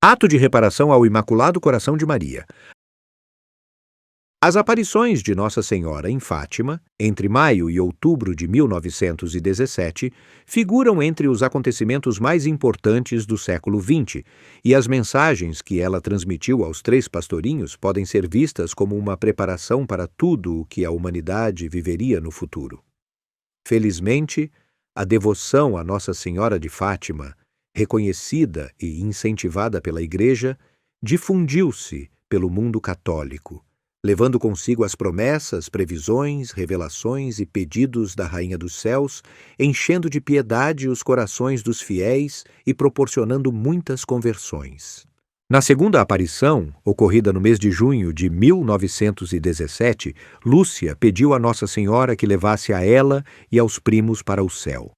Ato de reparação ao Imaculado Coração de Maria. As aparições de Nossa Senhora em Fátima, entre maio e outubro de 1917, figuram entre os acontecimentos mais importantes do século XX, e as mensagens que ela transmitiu aos 3 pastorinhos podem ser vistas como uma preparação para tudo o que a humanidade viveria no futuro. Felizmente, a devoção a Nossa Senhora de Fátima, reconhecida e incentivada pela Igreja, difundiu-se pelo mundo católico, levando consigo as promessas, previsões, revelações e pedidos da Rainha dos Céus, enchendo de piedade os corações dos fiéis e proporcionando muitas conversões. Na segunda aparição, ocorrida no mês de junho de 1917, Lúcia pediu a Nossa Senhora que levasse a ela e aos primos para o céu.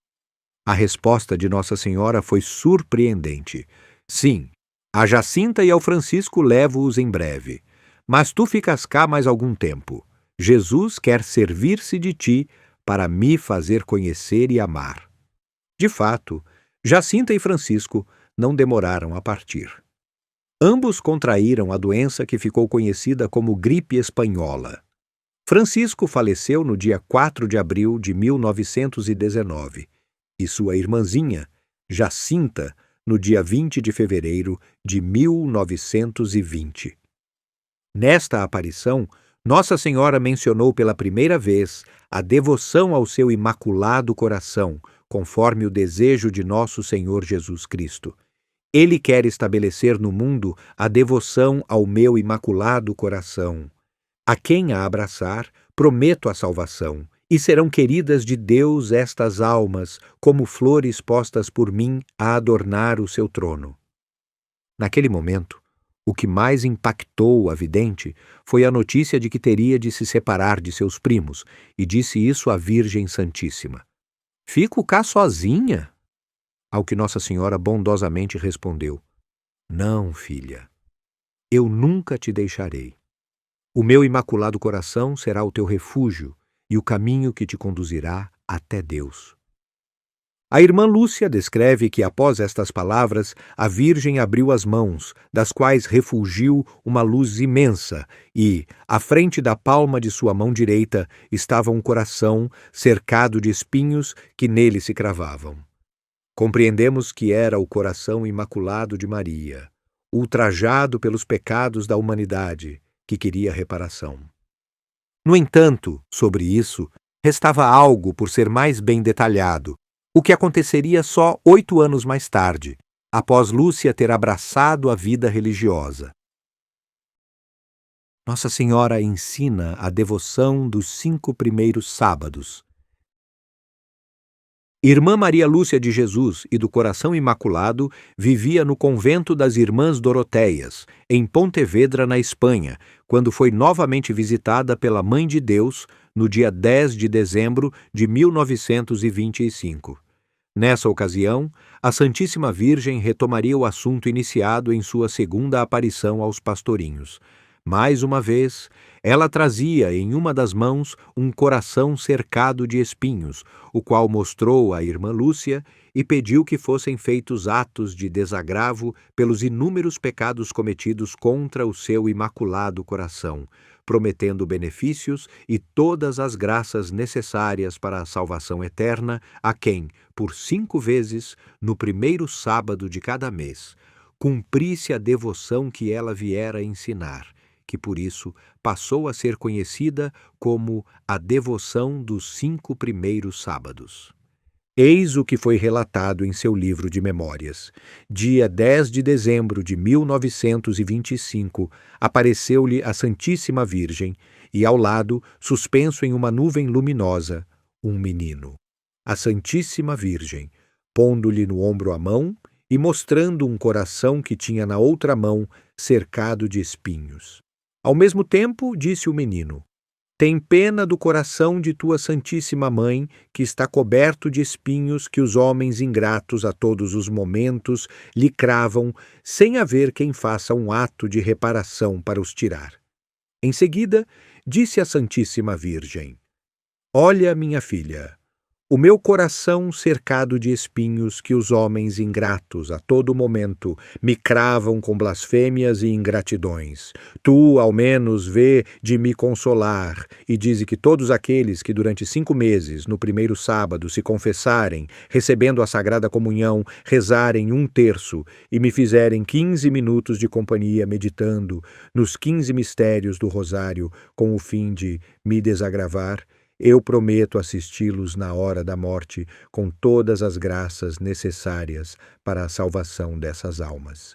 A resposta de Nossa Senhora foi surpreendente. Sim, a Jacinta e ao Francisco levo-os em breve. Mas tu ficas cá mais algum tempo. Jesus quer servir-se de ti para me fazer conhecer e amar. De fato, Jacinta e Francisco não demoraram a partir. Ambos contraíram a doença que ficou conhecida como gripe espanhola. Francisco faleceu no dia 4 de abril de 1919 e sua irmãzinha, Jacinta, no dia 20 de fevereiro de 1920. Nesta aparição, Nossa Senhora mencionou pela primeira vez a devoção ao seu Imaculado Coração, conforme o desejo de nosso Senhor Jesus Cristo. Ele quer estabelecer no mundo a devoção ao meu Imaculado Coração. A quem a abraçar, prometo a salvação, e serão queridas de Deus estas almas, como flores postas por mim a adornar o seu trono. Naquele momento, o que mais impactou a vidente foi a notícia de que teria de se separar de seus primos, e disse isso à Virgem Santíssima. Fico cá sozinha? Ao que Nossa Senhora bondosamente respondeu: Não, filha, eu nunca te deixarei. O meu Imaculado Coração será o teu refúgio e o caminho que te conduzirá até Deus. A irmã Lúcia descreve que, após estas palavras, a Virgem abriu as mãos, das quais refulgiu uma luz imensa, e, à frente da palma de sua mão direita, estava um coração cercado de espinhos que nele se cravavam. Compreendemos que era o coração imaculado de Maria, ultrajado pelos pecados da humanidade, que queria reparação. No entanto, sobre isso, restava algo por ser mais bem detalhado, o que aconteceria só 8 anos mais tarde, após Lúcia ter abraçado a vida religiosa. Nossa Senhora ensina a devoção dos 5 primeiros sábados. Irmã Maria Lúcia de Jesus e do Coração Imaculado vivia no convento das Irmãs Doroteias, em Pontevedra, na Espanha, quando foi novamente visitada pela Mãe de Deus no dia 10 de dezembro de 1925. Nessa ocasião, a Santíssima Virgem retomaria o assunto iniciado em sua segunda aparição aos pastorinhos. Mais uma vez, ela trazia em uma das mãos um coração cercado de espinhos, o qual mostrou à irmã Lúcia e pediu que fossem feitos atos de desagravo pelos inúmeros pecados cometidos contra o seu Imaculado Coração, prometendo benefícios e todas as graças necessárias para a salvação eterna a quem, por 5 vezes, no primeiro sábado de cada mês, cumprisse a devoção que ela viera ensinar, que por isso passou a ser conhecida como a devoção dos 5 primeiros sábados. Eis o que foi relatado em seu livro de memórias. Dia 10 de dezembro de 1925, apareceu-lhe a Santíssima Virgem e, ao lado, suspenso em uma nuvem luminosa, um menino. A Santíssima Virgem, pondo-lhe no ombro a mão e mostrando um coração que tinha na outra mão, cercado de espinhos. Ao mesmo tempo, disse o menino: Tem pena do coração de tua Santíssima Mãe, que está coberto de espinhos que os homens ingratos a todos os momentos lhe cravam, sem haver quem faça um ato de reparação para os tirar. Em seguida, disse a Santíssima Virgem: Olha, minha filha, O meu coração cercado de espinhos que os homens ingratos a todo momento me cravam com blasfêmias e ingratidões. Tu, ao menos, vê de me consolar e dize que todos aqueles que durante 5 meses, no primeiro sábado, se confessarem, recebendo a Sagrada Comunhão, rezarem 1/3 e me fizerem 15 minutos de companhia meditando nos 15 mistérios do Rosário com o fim de me desagravar, eu prometo assisti-los na hora da morte com todas as graças necessárias para a salvação dessas almas.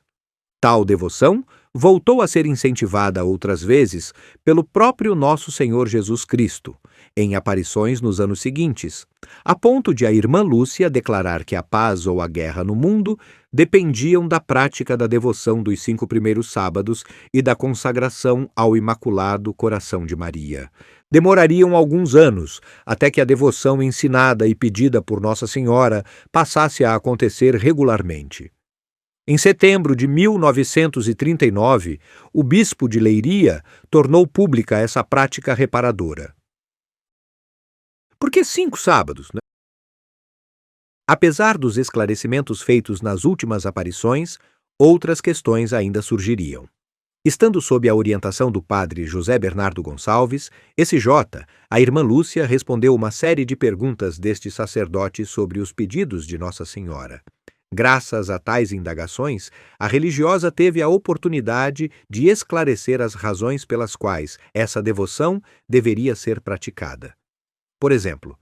Tal devoção voltou a ser incentivada outras vezes pelo próprio nosso Senhor Jesus Cristo, em aparições nos anos seguintes, a ponto de a irmã Lúcia declarar que a paz ou a guerra no mundo dependiam da prática da devoção dos 5 primeiros sábados e da consagração ao Imaculado Coração de Maria. Demorariam alguns anos até que a devoção ensinada e pedida por Nossa Senhora passasse a acontecer regularmente. Em setembro de 1939, o bispo de Leiria tornou pública essa prática reparadora. Por que 5 sábados, né? Apesar dos esclarecimentos feitos nas últimas aparições, outras questões ainda surgiriam. Estando sob a orientação do padre José Bernardo Gonçalves, SJ, a irmã Lúcia respondeu uma série de perguntas deste sacerdote sobre os pedidos de Nossa Senhora. Graças a tais indagações, a religiosa teve a oportunidade de esclarecer as razões pelas quais essa devoção deveria ser praticada. Por exemplo,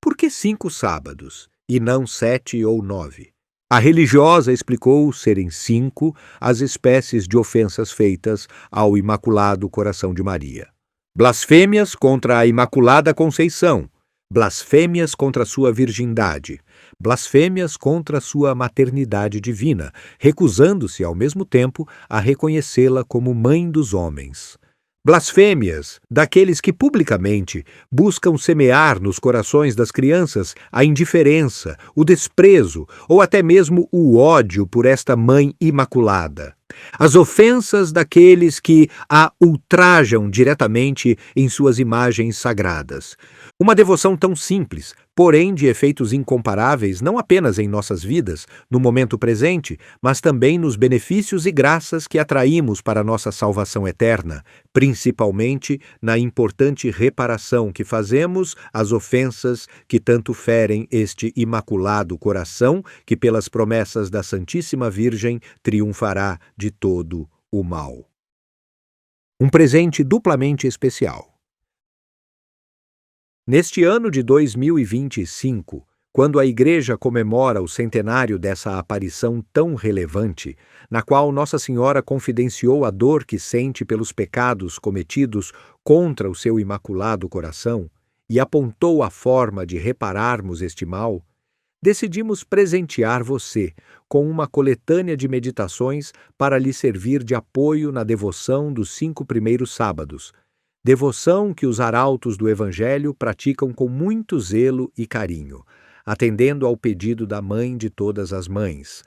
por que 5 sábados e não 7 ou 9? A religiosa explicou serem 5 as espécies de ofensas feitas ao Imaculado Coração de Maria. Blasfêmias contra a Imaculada Conceição, blasfêmias contra sua virgindade, blasfêmias contra sua maternidade divina, recusando-se ao mesmo tempo a reconhecê-la como mãe dos homens. Blasfêmias daqueles que publicamente buscam semear nos corações das crianças a indiferença, o desprezo ou até mesmo o ódio por esta Mãe Imaculada. As ofensas daqueles que a ultrajam diretamente em suas imagens sagradas. Uma devoção tão simples, porém de efeitos incomparáveis não apenas em nossas vidas, no momento presente, mas também nos benefícios e graças que atraímos para nossa salvação eterna, principalmente na importante reparação que fazemos às ofensas que tanto ferem este Imaculado Coração, que pelas promessas da Santíssima Virgem triunfará de todo o mal. Um presente duplamente especial. Neste ano de 2025, quando a Igreja comemora o centenário dessa aparição tão relevante, na qual Nossa Senhora confidenciou a dor que sente pelos pecados cometidos contra o seu Imaculado Coração e apontou a forma de repararmos este mal, decidimos presentear você com uma coletânea de meditações para lhe servir de apoio na devoção dos 5 primeiros sábados, devoção que os arautos do Evangelho praticam com muito zelo e carinho, atendendo ao pedido da Mãe de todas as mães.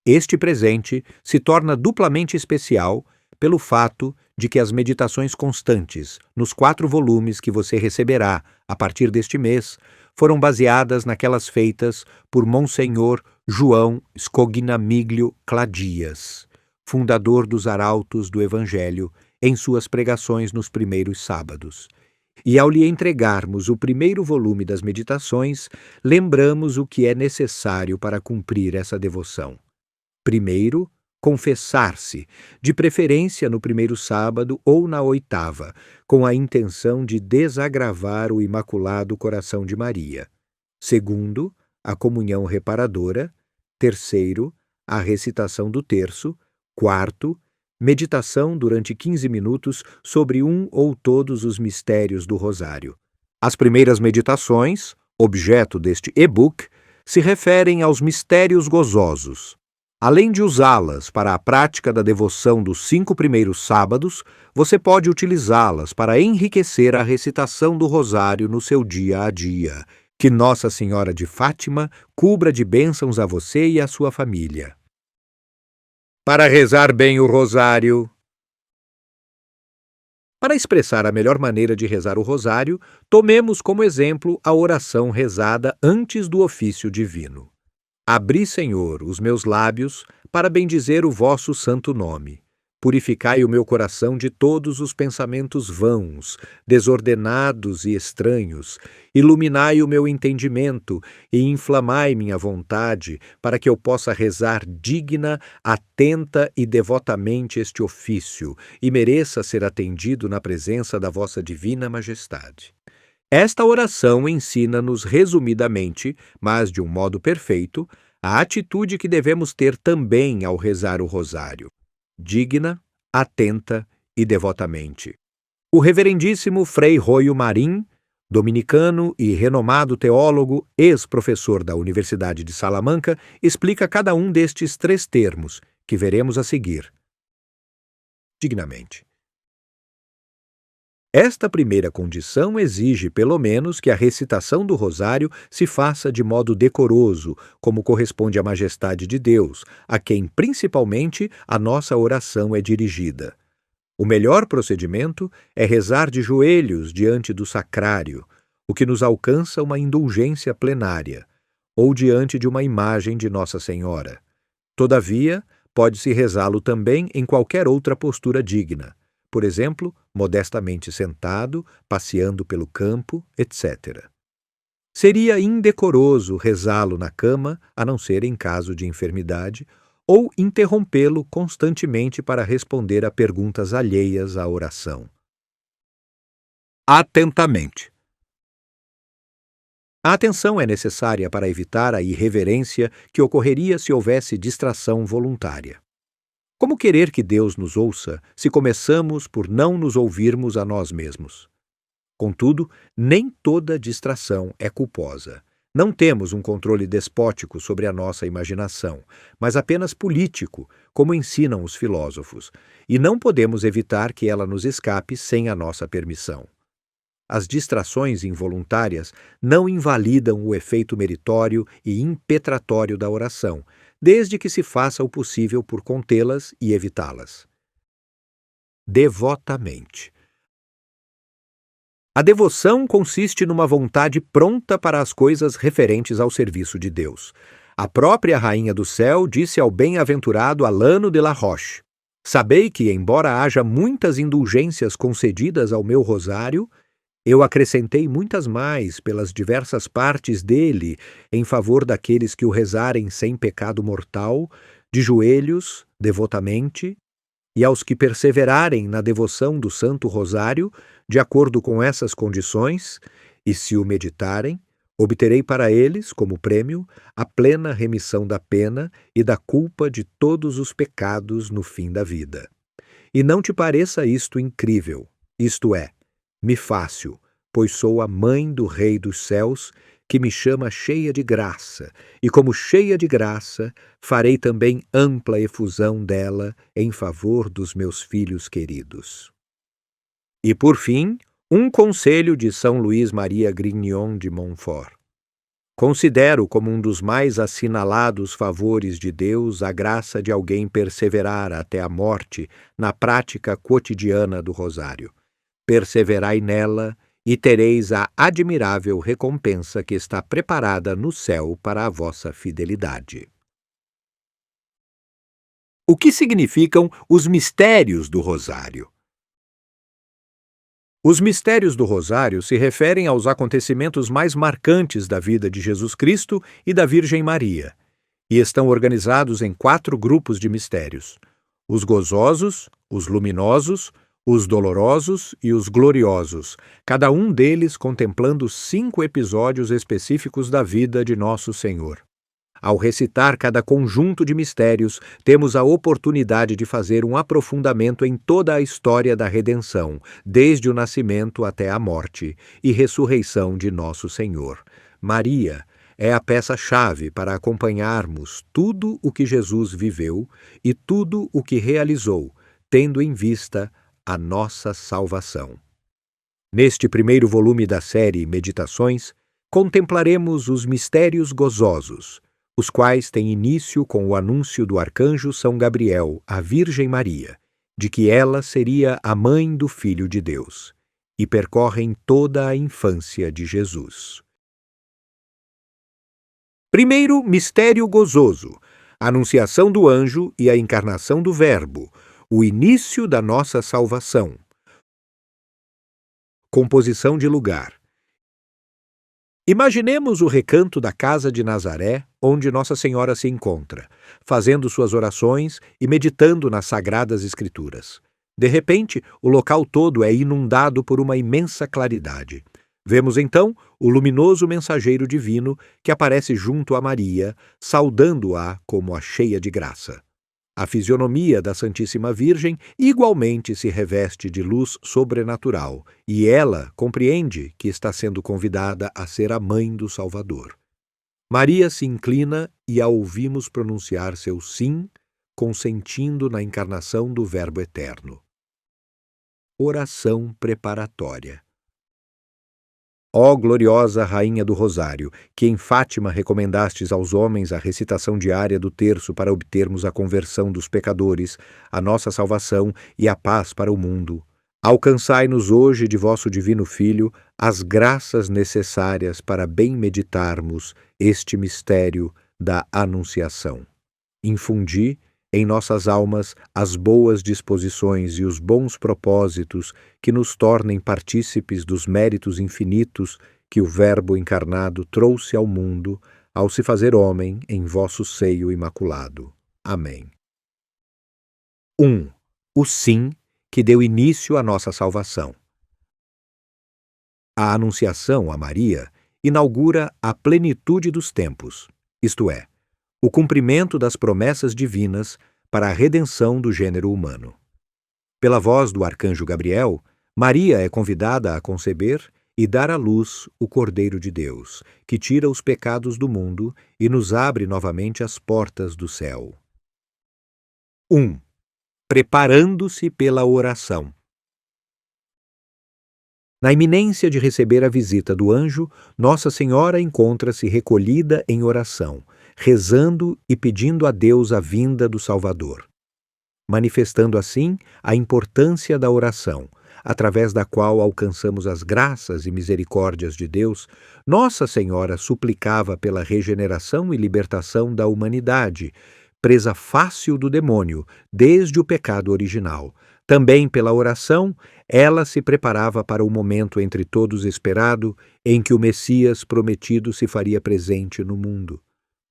Este presente se torna duplamente especial pelo fato de que as meditações constantes, nos 4 volumes que você receberá a partir deste mês, foram baseadas naquelas feitas por Monsenhor João Scognamiglio Cladias, fundador dos Arautos do Evangelho, em suas pregações nos primeiros sábados. E ao lhe entregarmos o primeiro volume das meditações, lembramos o que é necessário para cumprir essa devoção. Primeiro, confessar-se, de preferência no primeiro sábado ou na 8ª, com a intenção de desagravar o Imaculado Coração de Maria. Segundo, a comunhão reparadora. Terceiro, a recitação do terço. Quarto, meditação durante 15 minutos sobre um ou todos os mistérios do Rosário. As primeiras meditações, objeto deste e-book, se referem aos mistérios gozosos. Além de usá-las para a prática da devoção dos 5 primeiros sábados, você pode utilizá-las para enriquecer a recitação do Rosário no seu dia a dia. Que Nossa Senhora de Fátima cubra de bênçãos a você e a sua família. Para rezar bem o Rosário, Para expressar a melhor maneira de rezar o rosário, tomemos como exemplo a oração rezada antes do ofício divino. Abri, Senhor, os meus lábios para bendizer o vosso santo nome. Purificai o meu coração de todos os pensamentos vãos, desordenados e estranhos. Iluminai o meu entendimento e inflamai minha vontade, para que eu possa rezar digna, atenta e devotamente este ofício, e mereça ser atendido na presença da vossa divina majestade. Esta oração ensina-nos resumidamente, mas de um modo perfeito, a atitude que devemos ter também ao rezar o rosário: digna, atenta e devotamente. O reverendíssimo Frei Roio Marim, dominicano e renomado teólogo, ex-professor da Universidade de Salamanca, explica cada um destes 3 termos, que veremos a seguir. Dignamente. Esta primeira condição exige, pelo menos, que a recitação do rosário se faça de modo decoroso, como corresponde à majestade de Deus, a quem, principalmente, a nossa oração é dirigida. O melhor procedimento é rezar de joelhos diante do sacrário, o que nos alcança uma indulgência plenária, ou diante de uma imagem de Nossa Senhora. Todavia, pode-se rezá-lo também em qualquer outra postura digna, por exemplo, modestamente sentado, passeando pelo campo, etc. Seria indecoroso rezá-lo na cama, a não ser em caso de enfermidade, ou interrompê-lo constantemente para responder a perguntas alheias à oração. Atentamente. A atenção é necessária para evitar a irreverência que ocorreria se houvesse distração voluntária. Como querer que Deus nos ouça se começamos por não nos ouvirmos a nós mesmos? Contudo, nem toda distração é culposa. Não temos um controle despótico sobre a nossa imaginação, mas apenas político, como ensinam os filósofos, e não podemos evitar que ela nos escape sem a nossa permissão. As distrações involuntárias não invalidam o efeito meritório e impetratório da oração, desde que se faça o possível por contê-las e evitá-las. Devotamente. A devoção consiste numa vontade pronta para as coisas referentes ao serviço de Deus. A própria Rainha do Céu disse ao bem-aventurado Alano de la Roche: sabei que, embora haja muitas indulgências concedidas ao meu rosário, eu acrescentei muitas mais pelas diversas partes dele em favor daqueles que o rezarem sem pecado mortal, de joelhos, devotamente, e aos que perseverarem na devoção do Santo Rosário, de acordo com essas condições, e se o meditarem, obterei para eles, como prêmio, a plena remissão da pena e da culpa de todos os pecados no fim da vida. E não te pareça isto incrível, isto é, me fácil, pois sou a mãe do Rei dos Céus, que me chama cheia de graça, e como cheia de graça, farei também ampla efusão dela em favor dos meus filhos queridos. E por fim, um conselho de São Luís Maria Grignion de Montfort. Considero como um dos mais assinalados favores de Deus a graça de alguém perseverar até a morte na prática cotidiana do rosário. Perseverai nela e tereis a admirável recompensa que está preparada no céu para a vossa fidelidade. O que significam os mistérios do rosário? Os mistérios do rosário se referem aos acontecimentos mais marcantes da vida de Jesus Cristo e da Virgem Maria, e estão organizados em 4 grupos de mistérios: os gozosos, os luminosos, os dolorosos e os gloriosos, cada um deles contemplando 5 episódios específicos da vida de Nosso Senhor. Ao recitar cada conjunto de mistérios, temos a oportunidade de fazer um aprofundamento em toda a história da redenção, desde o nascimento até a morte e ressurreição de Nosso Senhor. Maria é a peça-chave para acompanharmos tudo o que Jesus viveu e tudo o que realizou, tendo em vista a nossa salvação. Neste primeiro volume da série Meditações, contemplaremos os mistérios gozosos, os quais têm início com o anúncio do arcanjo São Gabriel à Virgem Maria, de que ela seria a mãe do Filho de Deus, e percorrem toda a infância de Jesus. Primeiro mistério gozoso: a anunciação do anjo e a encarnação do Verbo, o início da nossa salvação. Composição de lugar. Imaginemos o recanto da casa de Nazaré, onde Nossa Senhora se encontra, fazendo suas orações e meditando nas Sagradas Escrituras. De repente, o local todo é inundado por uma imensa claridade. Vemos então o luminoso mensageiro divino que aparece junto a Maria, saudando-a como a cheia de graça. A fisionomia da Santíssima Virgem igualmente se reveste de luz sobrenatural, e ela compreende que está sendo convidada a ser a mãe do Salvador. Maria se inclina e a ouvimos pronunciar seu sim, consentindo na encarnação do Verbo eterno. Oração preparatória. Ó gloriosa Rainha do Rosário, que em Fátima recomendastes aos homens a recitação diária do terço para obtermos a conversão dos pecadores, a nossa salvação e a paz para o mundo, alcançai-nos hoje de vosso divino Filho as graças necessárias para bem meditarmos este mistério da Anunciação. Infundi em nossas almas as boas disposições e os bons propósitos que nos tornem partícipes dos méritos infinitos que o Verbo encarnado trouxe ao mundo ao se fazer homem em vosso seio imaculado. Amém. 1. O sim que deu início à nossa salvação. A anunciação a Maria inaugura a plenitude dos tempos, isto é, o cumprimento das promessas divinas para a redenção do gênero humano. Pela voz do arcanjo Gabriel, Maria é convidada a conceber e dar à luz o Cordeiro de Deus, que tira os pecados do mundo e nos abre novamente as portas do céu. 1. Preparando-se pela oração. Na iminência de receber a visita do anjo, Nossa Senhora encontra-se recolhida em oração, rezando e pedindo a Deus a vinda do Salvador, manifestando assim a importância da oração, através da qual alcançamos as graças e misericórdias de Deus. Nossa Senhora suplicava pela regeneração e libertação da humanidade, presa fácil do demônio desde o pecado original. Também pela oração, ela se preparava para o momento entre todos esperado em que o Messias prometido se faria presente no mundo.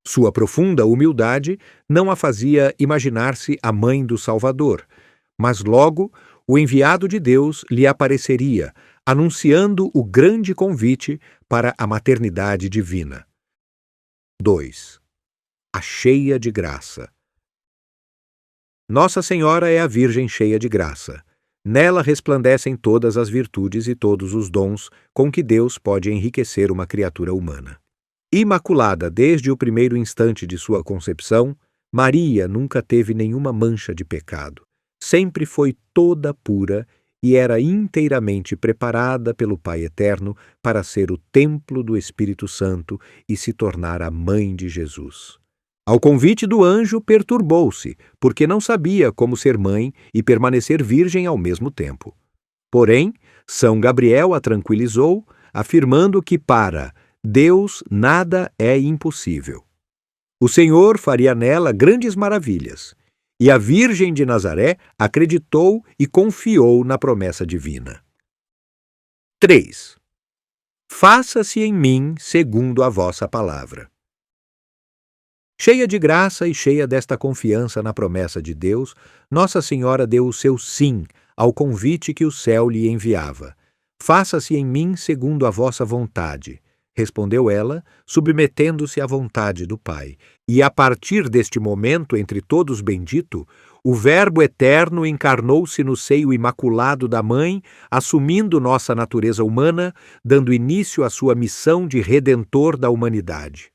Sua profunda humildade não a fazia imaginar-se a mãe do Salvador, mas logo o enviado de Deus lhe apareceria, anunciando o grande convite para a maternidade divina. 2. A cheia de graça. Nossa Senhora é a Virgem cheia de graça. Nela resplandecem todas as virtudes e todos os dons com que Deus pode enriquecer uma criatura humana. Imaculada desde o primeiro instante de sua concepção, Maria nunca teve nenhuma mancha de pecado. Sempre foi toda pura e era inteiramente preparada pelo Pai Eterno para ser o templo do Espírito Santo e se tornar a mãe de Jesus. Ao convite do anjo, perturbou-se, porque não sabia como ser mãe e permanecer virgem ao mesmo tempo. Porém, São Gabriel a tranquilizou, afirmando que para Deus nada é impossível. O Senhor faria nela grandes maravilhas, e a Virgem de Nazaré acreditou e confiou na promessa divina. 3. Faça-se em mim segundo a vossa palavra. Cheia de graça e cheia desta confiança na promessa de Deus, Nossa Senhora deu o seu sim ao convite que o céu lhe enviava. Faça-se em mim segundo a vossa vontade, respondeu ela, submetendo-se à vontade do Pai. E a partir deste momento, entre todos bendito, o Verbo eterno encarnou-se no seio imaculado da Mãe, assumindo nossa natureza humana, dando início à sua missão de redentor da humanidade.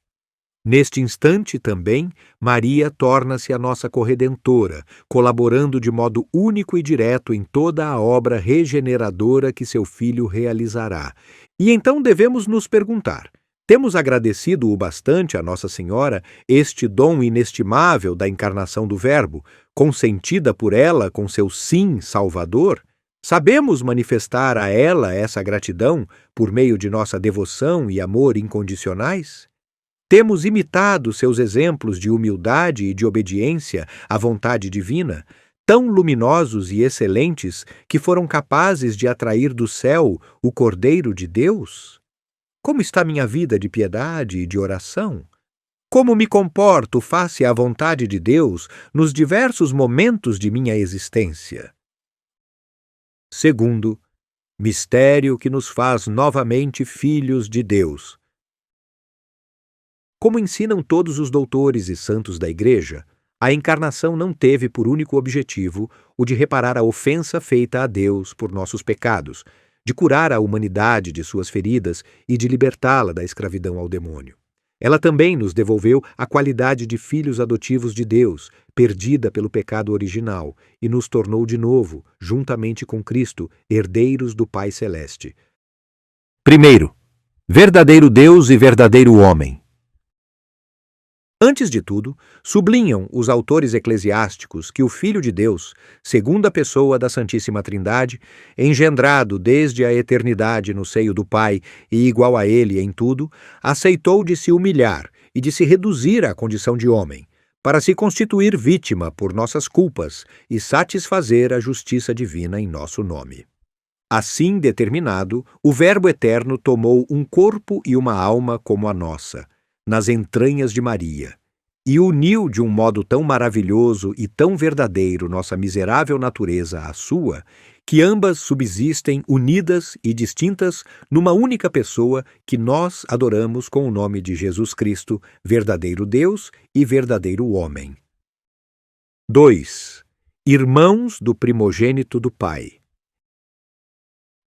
Neste instante também, Maria torna-se a nossa corredentora, colaborando de modo único e direto em toda a obra regeneradora que seu Filho realizará. E então devemos nos perguntar: Temos agradecido o bastante a Nossa Senhora este dom inestimável da encarnação do Verbo, consentida por ela com seu sim salvador? Sabemos manifestar a ela essa gratidão por meio de nossa devoção e amor incondicionais? Temos imitado seus exemplos de humildade e de obediência à vontade divina, tão luminosos e excelentes que foram capazes de atrair do céu o Cordeiro de Deus? Como está minha vida de piedade e de oração? Como me comporto face à vontade de Deus nos diversos momentos de minha existência? Segundo, mistério que nos faz novamente filhos de Deus. Como ensinam todos os doutores e santos da Igreja, a encarnação não teve por único objetivo o de reparar a ofensa feita a Deus por nossos pecados, de curar a humanidade de suas feridas e de libertá-la da escravidão ao demônio. Ela também nos devolveu a qualidade de filhos adotivos de Deus, perdida pelo pecado original, e nos tornou de novo, juntamente com Cristo, herdeiros do Pai Celeste. Primeiro, verdadeiro Deus e verdadeiro homem. Antes de tudo, sublinham os autores eclesiásticos que o Filho de Deus, segunda pessoa da Santíssima Trindade, engendrado desde a eternidade no seio do Pai e igual a ele em tudo, aceitou de se humilhar e de se reduzir à condição de homem, para se constituir vítima por nossas culpas e satisfazer a justiça divina em nosso nome. Assim determinado, o Verbo eterno tomou um corpo e uma alma como a nossa, nas entranhas de Maria, e uniu de um modo tão maravilhoso e tão verdadeiro nossa miserável natureza à sua, que ambas subsistem unidas e distintas numa única pessoa que nós adoramos com o nome de Jesus Cristo, verdadeiro Deus e verdadeiro homem. 2. Irmãos do primogênito do Pai.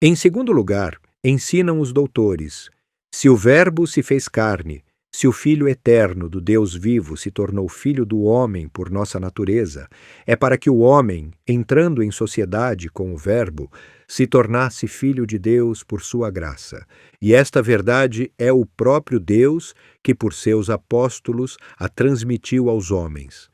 Em segundo lugar, ensinam os doutores: se o Verbo se fez carne, se o Filho eterno do Deus vivo se tornou filho do homem por nossa natureza, é para que o homem, entrando em sociedade com o Verbo, se tornasse filho de Deus por sua graça. E esta verdade é o próprio Deus que, por seus apóstolos, a transmitiu aos homens.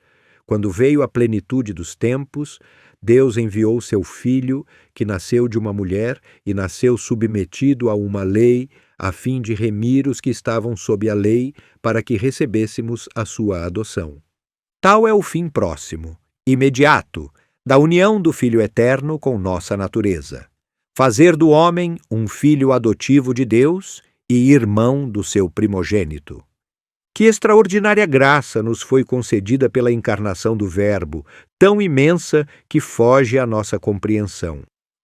Quando veio a plenitude dos tempos, Deus enviou seu Filho, que nasceu de uma mulher e nasceu submetido a uma lei, a fim de remir os que estavam sob a lei, para que recebêssemos a sua adoção. Tal é o fim próximo, imediato, da união do Filho eterno com nossa natureza: fazer do homem um filho adotivo de Deus e irmão do seu primogênito. Que extraordinária graça nos foi concedida pela encarnação do Verbo, tão imensa que foge à nossa compreensão.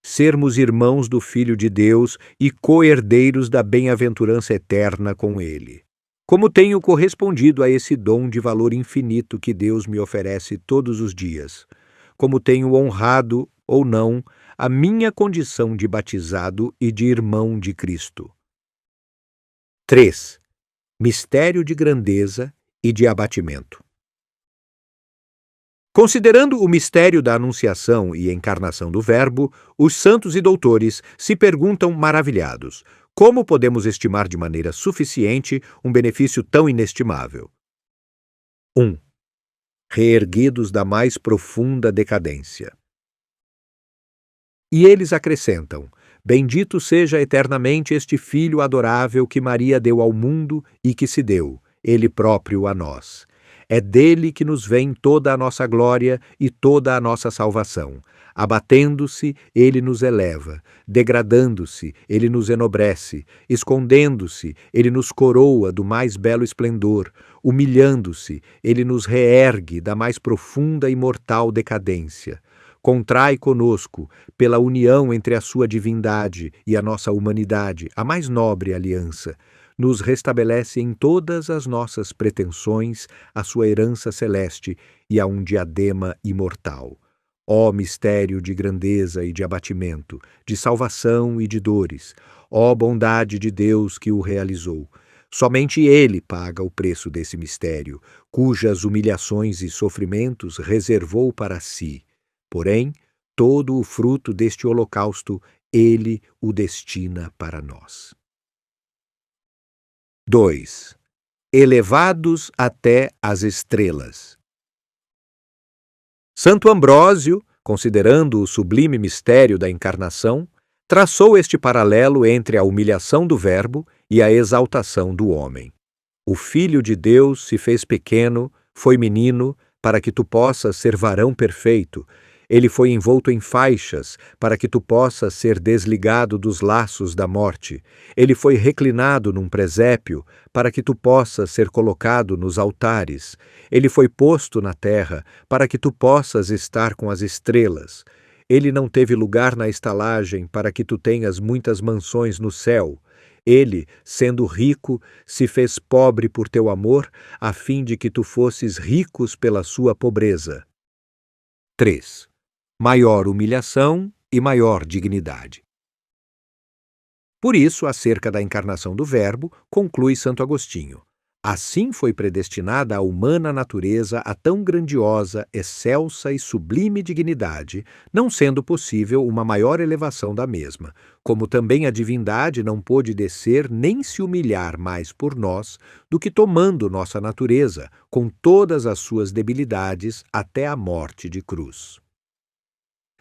Sermos irmãos do Filho de Deus e co-herdeiros da bem-aventurança eterna com Ele. Como tenho correspondido a esse dom de valor infinito que Deus me oferece todos os dias. Como tenho honrado, ou não, a minha condição de batizado e de irmão de Cristo. 3. Mistério de grandeza e de abatimento. Considerando o mistério da anunciação e encarnação do Verbo, os santos e doutores se perguntam maravilhados: como podemos estimar de maneira suficiente um benefício tão inestimável? 1. Reerguidos da mais profunda decadência. E eles acrescentam: bendito seja eternamente este Filho adorável que Maria deu ao mundo e que se deu, Ele próprio a nós. É dele que nos vem toda a nossa glória e toda a nossa salvação. Abatendo-se, ele nos eleva; degradando-se, ele nos enobrece; escondendo-se, ele nos coroa do mais belo esplendor; humilhando-se, ele nos reergue da mais profunda e mortal decadência. Contrai conosco, pela união entre a sua divindade e a nossa humanidade, a mais nobre aliança. Nos restabelece em todas as nossas pretensões a sua herança celeste e a um diadema imortal. Ó mistério de grandeza e de abatimento, de salvação e de dores, ó bondade de Deus que o realizou! Somente Ele paga o preço desse mistério, cujas humilhações e sofrimentos reservou para si. Porém, todo o fruto deste holocausto, Ele o destina para nós. 2. Elevados até as estrelas. Santo Ambrósio, considerando o sublime mistério da encarnação, traçou este paralelo entre a humilhação do Verbo e a exaltação do homem. O Filho de Deus se fez pequeno, foi menino, para que tu possas ser varão perfeito. Ele foi envolto em faixas, para que tu possas ser desligado dos laços da morte. Ele foi reclinado num presépio, para que tu possas ser colocado nos altares. Ele foi posto na terra, para que tu possas estar com as estrelas. Ele não teve lugar na estalagem, para que tu tenhas muitas mansões no céu. Ele, sendo rico, se fez pobre por teu amor, a fim de que tu fosses ricos pela sua pobreza. 3. Maior humilhação e maior dignidade. Por isso, acerca da encarnação do Verbo, conclui Santo Agostinho: assim foi predestinada a humana natureza a tão grandiosa, excelsa e sublime dignidade, não sendo possível uma maior elevação da mesma, como também a divindade não pôde descer nem se humilhar mais por nós do que tomando nossa natureza, com todas as suas debilidades, até a morte de cruz.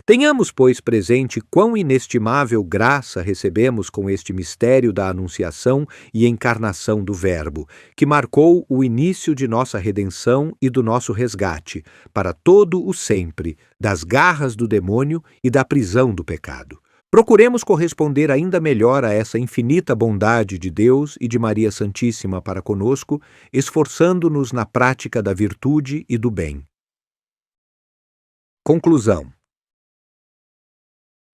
Tenhamos, pois, presente quão inestimável graça recebemos com este mistério da anunciação e encarnação do Verbo, que marcou o início de nossa redenção e do nosso resgate, para todo o sempre, das garras do demônio e da prisão do pecado. Procuremos corresponder ainda melhor a essa infinita bondade de Deus e de Maria Santíssima para conosco, esforçando-nos na prática da virtude e do bem. Conclusão.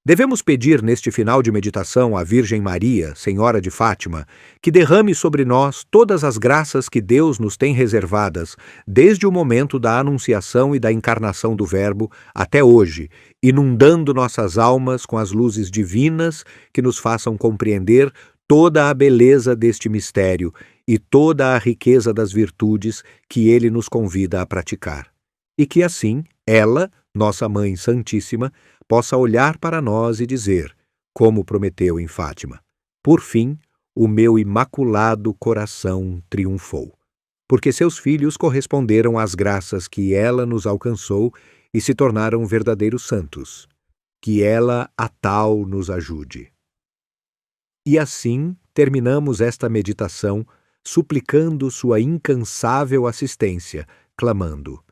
Devemos pedir neste final de meditação à Virgem Maria, Senhora de Fátima, que derrame sobre nós todas as graças que Deus nos tem reservadas, desde o momento da anunciação e da encarnação do Verbo até hoje, inundando nossas almas com as luzes divinas que nos façam compreender toda a beleza deste mistério e toda a riqueza das virtudes que ele nos convida a praticar. E que assim, ela, nossa Mãe Santíssima, possa olhar para nós e dizer, como prometeu em Fátima: por fim, o meu imaculado coração triunfou. Porque seus filhos corresponderam às graças que ela nos alcançou e se tornaram verdadeiros santos. Que ela a tal nos ajude. E assim terminamos esta meditação, suplicando sua incansável assistência, clamando: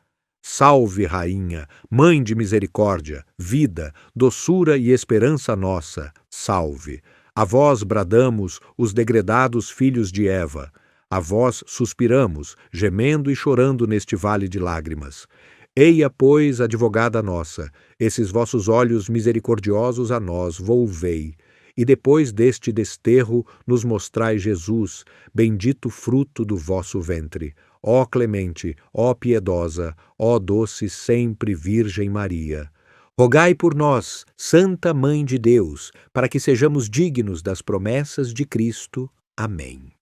salve, Rainha, Mãe de misericórdia, vida, doçura e esperança nossa, salve. A vós bradamos, os degredados filhos de Eva. A vós suspiramos, gemendo e chorando neste vale de lágrimas. Eia, pois, advogada nossa, esses vossos olhos misericordiosos a nós volvei. E depois deste desterro nos mostrai Jesus, bendito fruto do vosso ventre. Ó clemente, ó piedosa, ó doce sempre Virgem Maria. Rogai por nós, Santa Mãe de Deus, para que sejamos dignos das promessas de Cristo. Amém.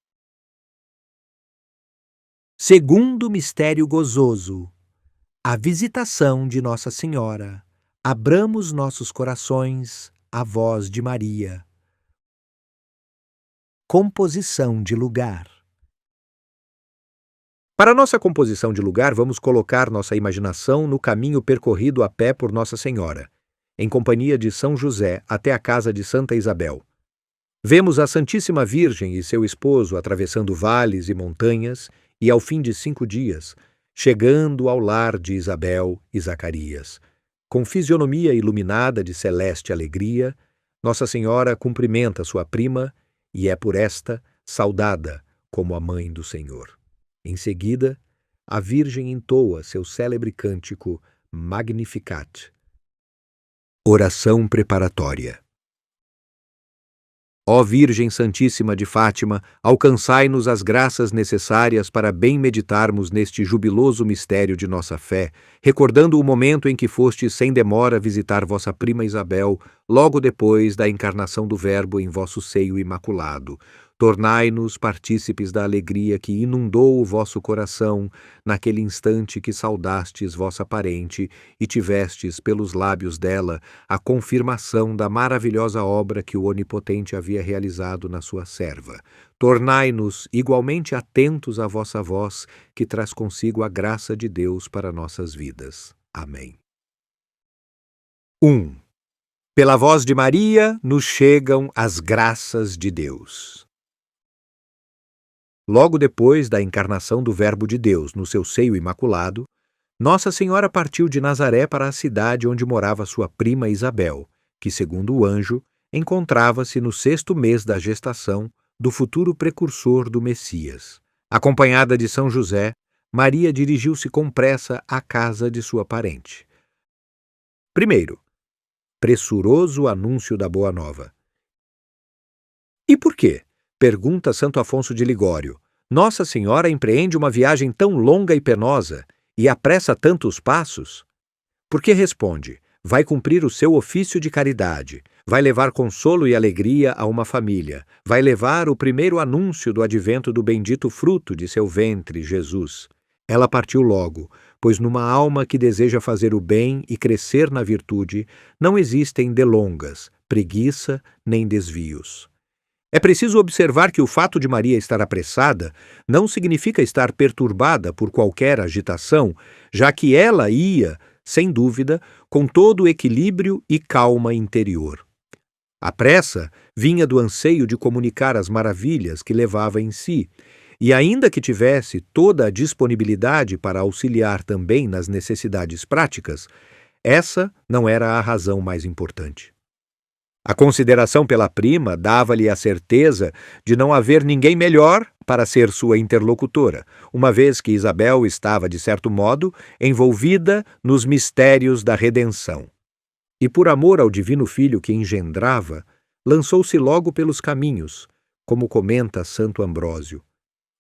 Segundo mistério gozoso: a visitação de Nossa Senhora. Abramos nossos corações à voz de Maria. Composição de lugar. Para nossa composição de lugar, vamos colocar nossa imaginação no caminho percorrido a pé por Nossa Senhora, em companhia de São José, até a casa de Santa Isabel. Vemos a Santíssima Virgem e seu esposo atravessando vales e montanhas e, ao fim de 5 dias, chegando ao lar de Isabel e Zacarias. Com fisionomia iluminada de celeste alegria, Nossa Senhora cumprimenta sua prima e é por esta saudada como a Mãe do Senhor. Em seguida, a Virgem entoa seu célebre cântico Magnificat. Oração preparatória. Ó Virgem Santíssima de Fátima, alcançai-nos as graças necessárias para bem meditarmos neste jubiloso mistério de nossa fé, recordando o momento em que fostes sem demora visitar vossa prima Isabel, logo depois da encarnação do Verbo em vosso seio imaculado. Tornai-nos partícipes da alegria que inundou o vosso coração naquele instante que saudastes vossa parente e tivestes pelos lábios dela a confirmação da maravilhosa obra que o Onipotente havia realizado na sua serva. Tornai-nos igualmente atentos à vossa voz, que traz consigo a graça de Deus para nossas vidas. Amém. 1. Pela voz de Maria nos chegam as graças de Deus. Logo depois da encarnação do Verbo de Deus no seu seio imaculado, Nossa Senhora partiu de Nazaré para a cidade onde morava sua prima Isabel, que, segundo o anjo, encontrava-se no 6º mês da gestação do futuro precursor do Messias. Acompanhada de São José, Maria dirigiu-se com pressa à casa de sua parente. Primeiro, pressuroso anúncio da Boa Nova. E por quê? Pergunta Santo Afonso de Ligório. Nossa Senhora empreende uma viagem tão longa e penosa e apressa tantos passos? Porque responde, vai cumprir o seu ofício de caridade, vai levar consolo e alegria a uma família, vai levar o primeiro anúncio do advento do bendito fruto de seu ventre, Jesus. Ela partiu logo, pois numa alma que deseja fazer o bem e crescer na virtude, não existem delongas, preguiça nem desvios. É preciso observar que o fato de Maria estar apressada não significa estar perturbada por qualquer agitação, já que ela ia, sem dúvida, com todo o equilíbrio e calma interior. A pressa vinha do anseio de comunicar as maravilhas que levava em si, e ainda que tivesse toda a disponibilidade para auxiliar também nas necessidades práticas, essa não era a razão mais importante. A consideração pela prima dava-lhe a certeza de não haver ninguém melhor para ser sua interlocutora, uma vez que Isabel estava, de certo modo, envolvida nos mistérios da redenção. E por amor ao divino Filho que engendrava, lançou-se logo pelos caminhos, como comenta Santo Ambrósio.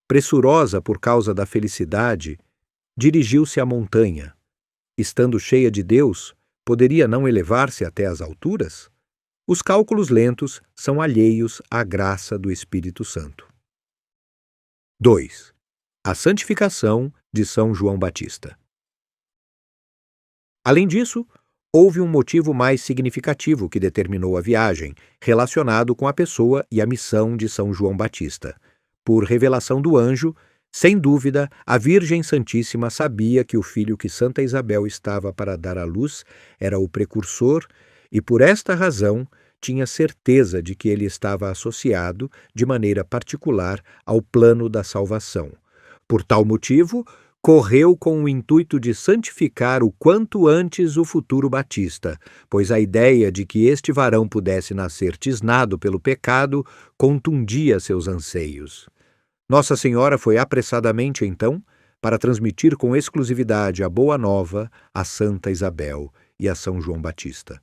Pressurosa por causa da felicidade, dirigiu-se à montanha. Estando cheia de Deus, poderia não elevar-se até as alturas? Os cálculos lentos são alheios à graça do Espírito Santo. 2. A santificação de São João Batista. Além disso, houve um motivo mais significativo que determinou a viagem, relacionado com a pessoa e a missão de São João Batista. Por revelação do anjo, sem dúvida, a Virgem Santíssima sabia que o filho que Santa Isabel estava para dar à luz era o precursor e, por esta razão, tinha certeza de que ele estava associado, de maneira particular, ao plano da salvação. Por tal motivo, correu com o intuito de santificar o quanto antes o futuro Batista, pois a ideia de que este varão pudesse nascer tisnado pelo pecado contundia seus anseios. Nossa Senhora foi apressadamente, então, para transmitir com exclusividade a Boa Nova a Santa Isabel e a São João Batista.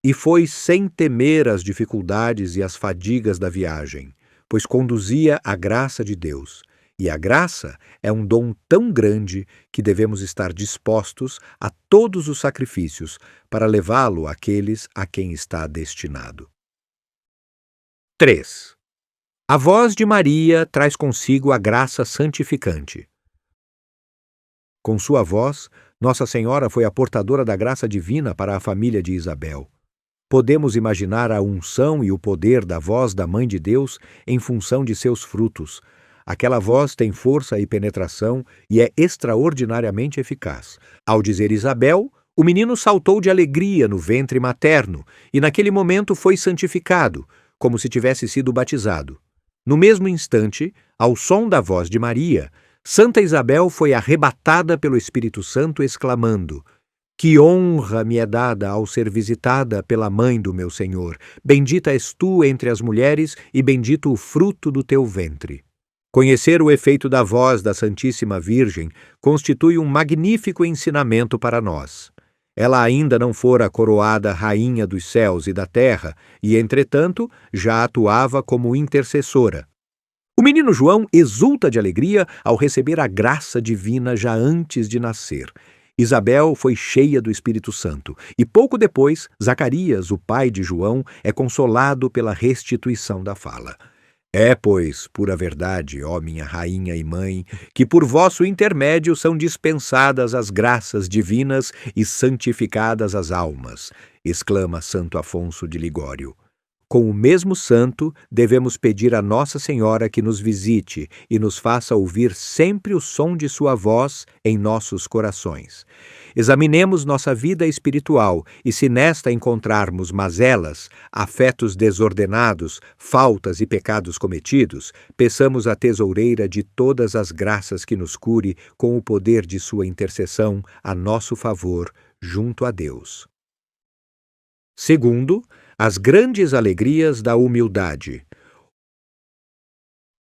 E foi sem temer as dificuldades e as fadigas da viagem, pois conduzia a graça de Deus, e a graça é um dom tão grande que devemos estar dispostos a todos os sacrifícios para levá-lo àqueles a quem está destinado. 3. A voz de Maria traz consigo a graça santificante. Com sua voz, Nossa Senhora foi a portadora da graça divina para a família de Isabel. Podemos imaginar a unção e o poder da voz da Mãe de Deus em função de seus frutos. Aquela voz tem força e penetração e é extraordinariamente eficaz. Ao dizer Isabel, o menino saltou de alegria no ventre materno e naquele momento foi santificado, como se tivesse sido batizado. No mesmo instante, ao som da voz de Maria, Santa Isabel foi arrebatada pelo Espírito Santo, exclamando: Que honra me é dada ao ser visitada pela mãe do meu Senhor. Bendita és tu entre as mulheres e bendito o fruto do teu ventre. Conhecer o efeito da voz da Santíssima Virgem constitui um magnífico ensinamento para nós. Ela ainda não fora coroada rainha dos céus e da terra e, entretanto, já atuava como intercessora. O menino João exulta de alegria ao receber a graça divina já antes de nascer. Isabel foi cheia do Espírito Santo, e pouco depois, Zacarias, o pai de João, é consolado pela restituição da fala. É, pois, pura verdade, ó minha rainha e mãe, que por vosso intermédio são dispensadas as graças divinas e santificadas as almas, exclama Santo Afonso de Ligório. Com o mesmo santo, devemos pedir a Nossa Senhora que nos visite e nos faça ouvir sempre o som de sua voz em nossos corações. Examinemos nossa vida espiritual e, se nesta encontrarmos mazelas, afetos desordenados, faltas e pecados cometidos, peçamos à tesoureira de todas as graças que nos cure com o poder de sua intercessão a nosso favor junto a Deus. Segundo, as grandes alegrias da humildade.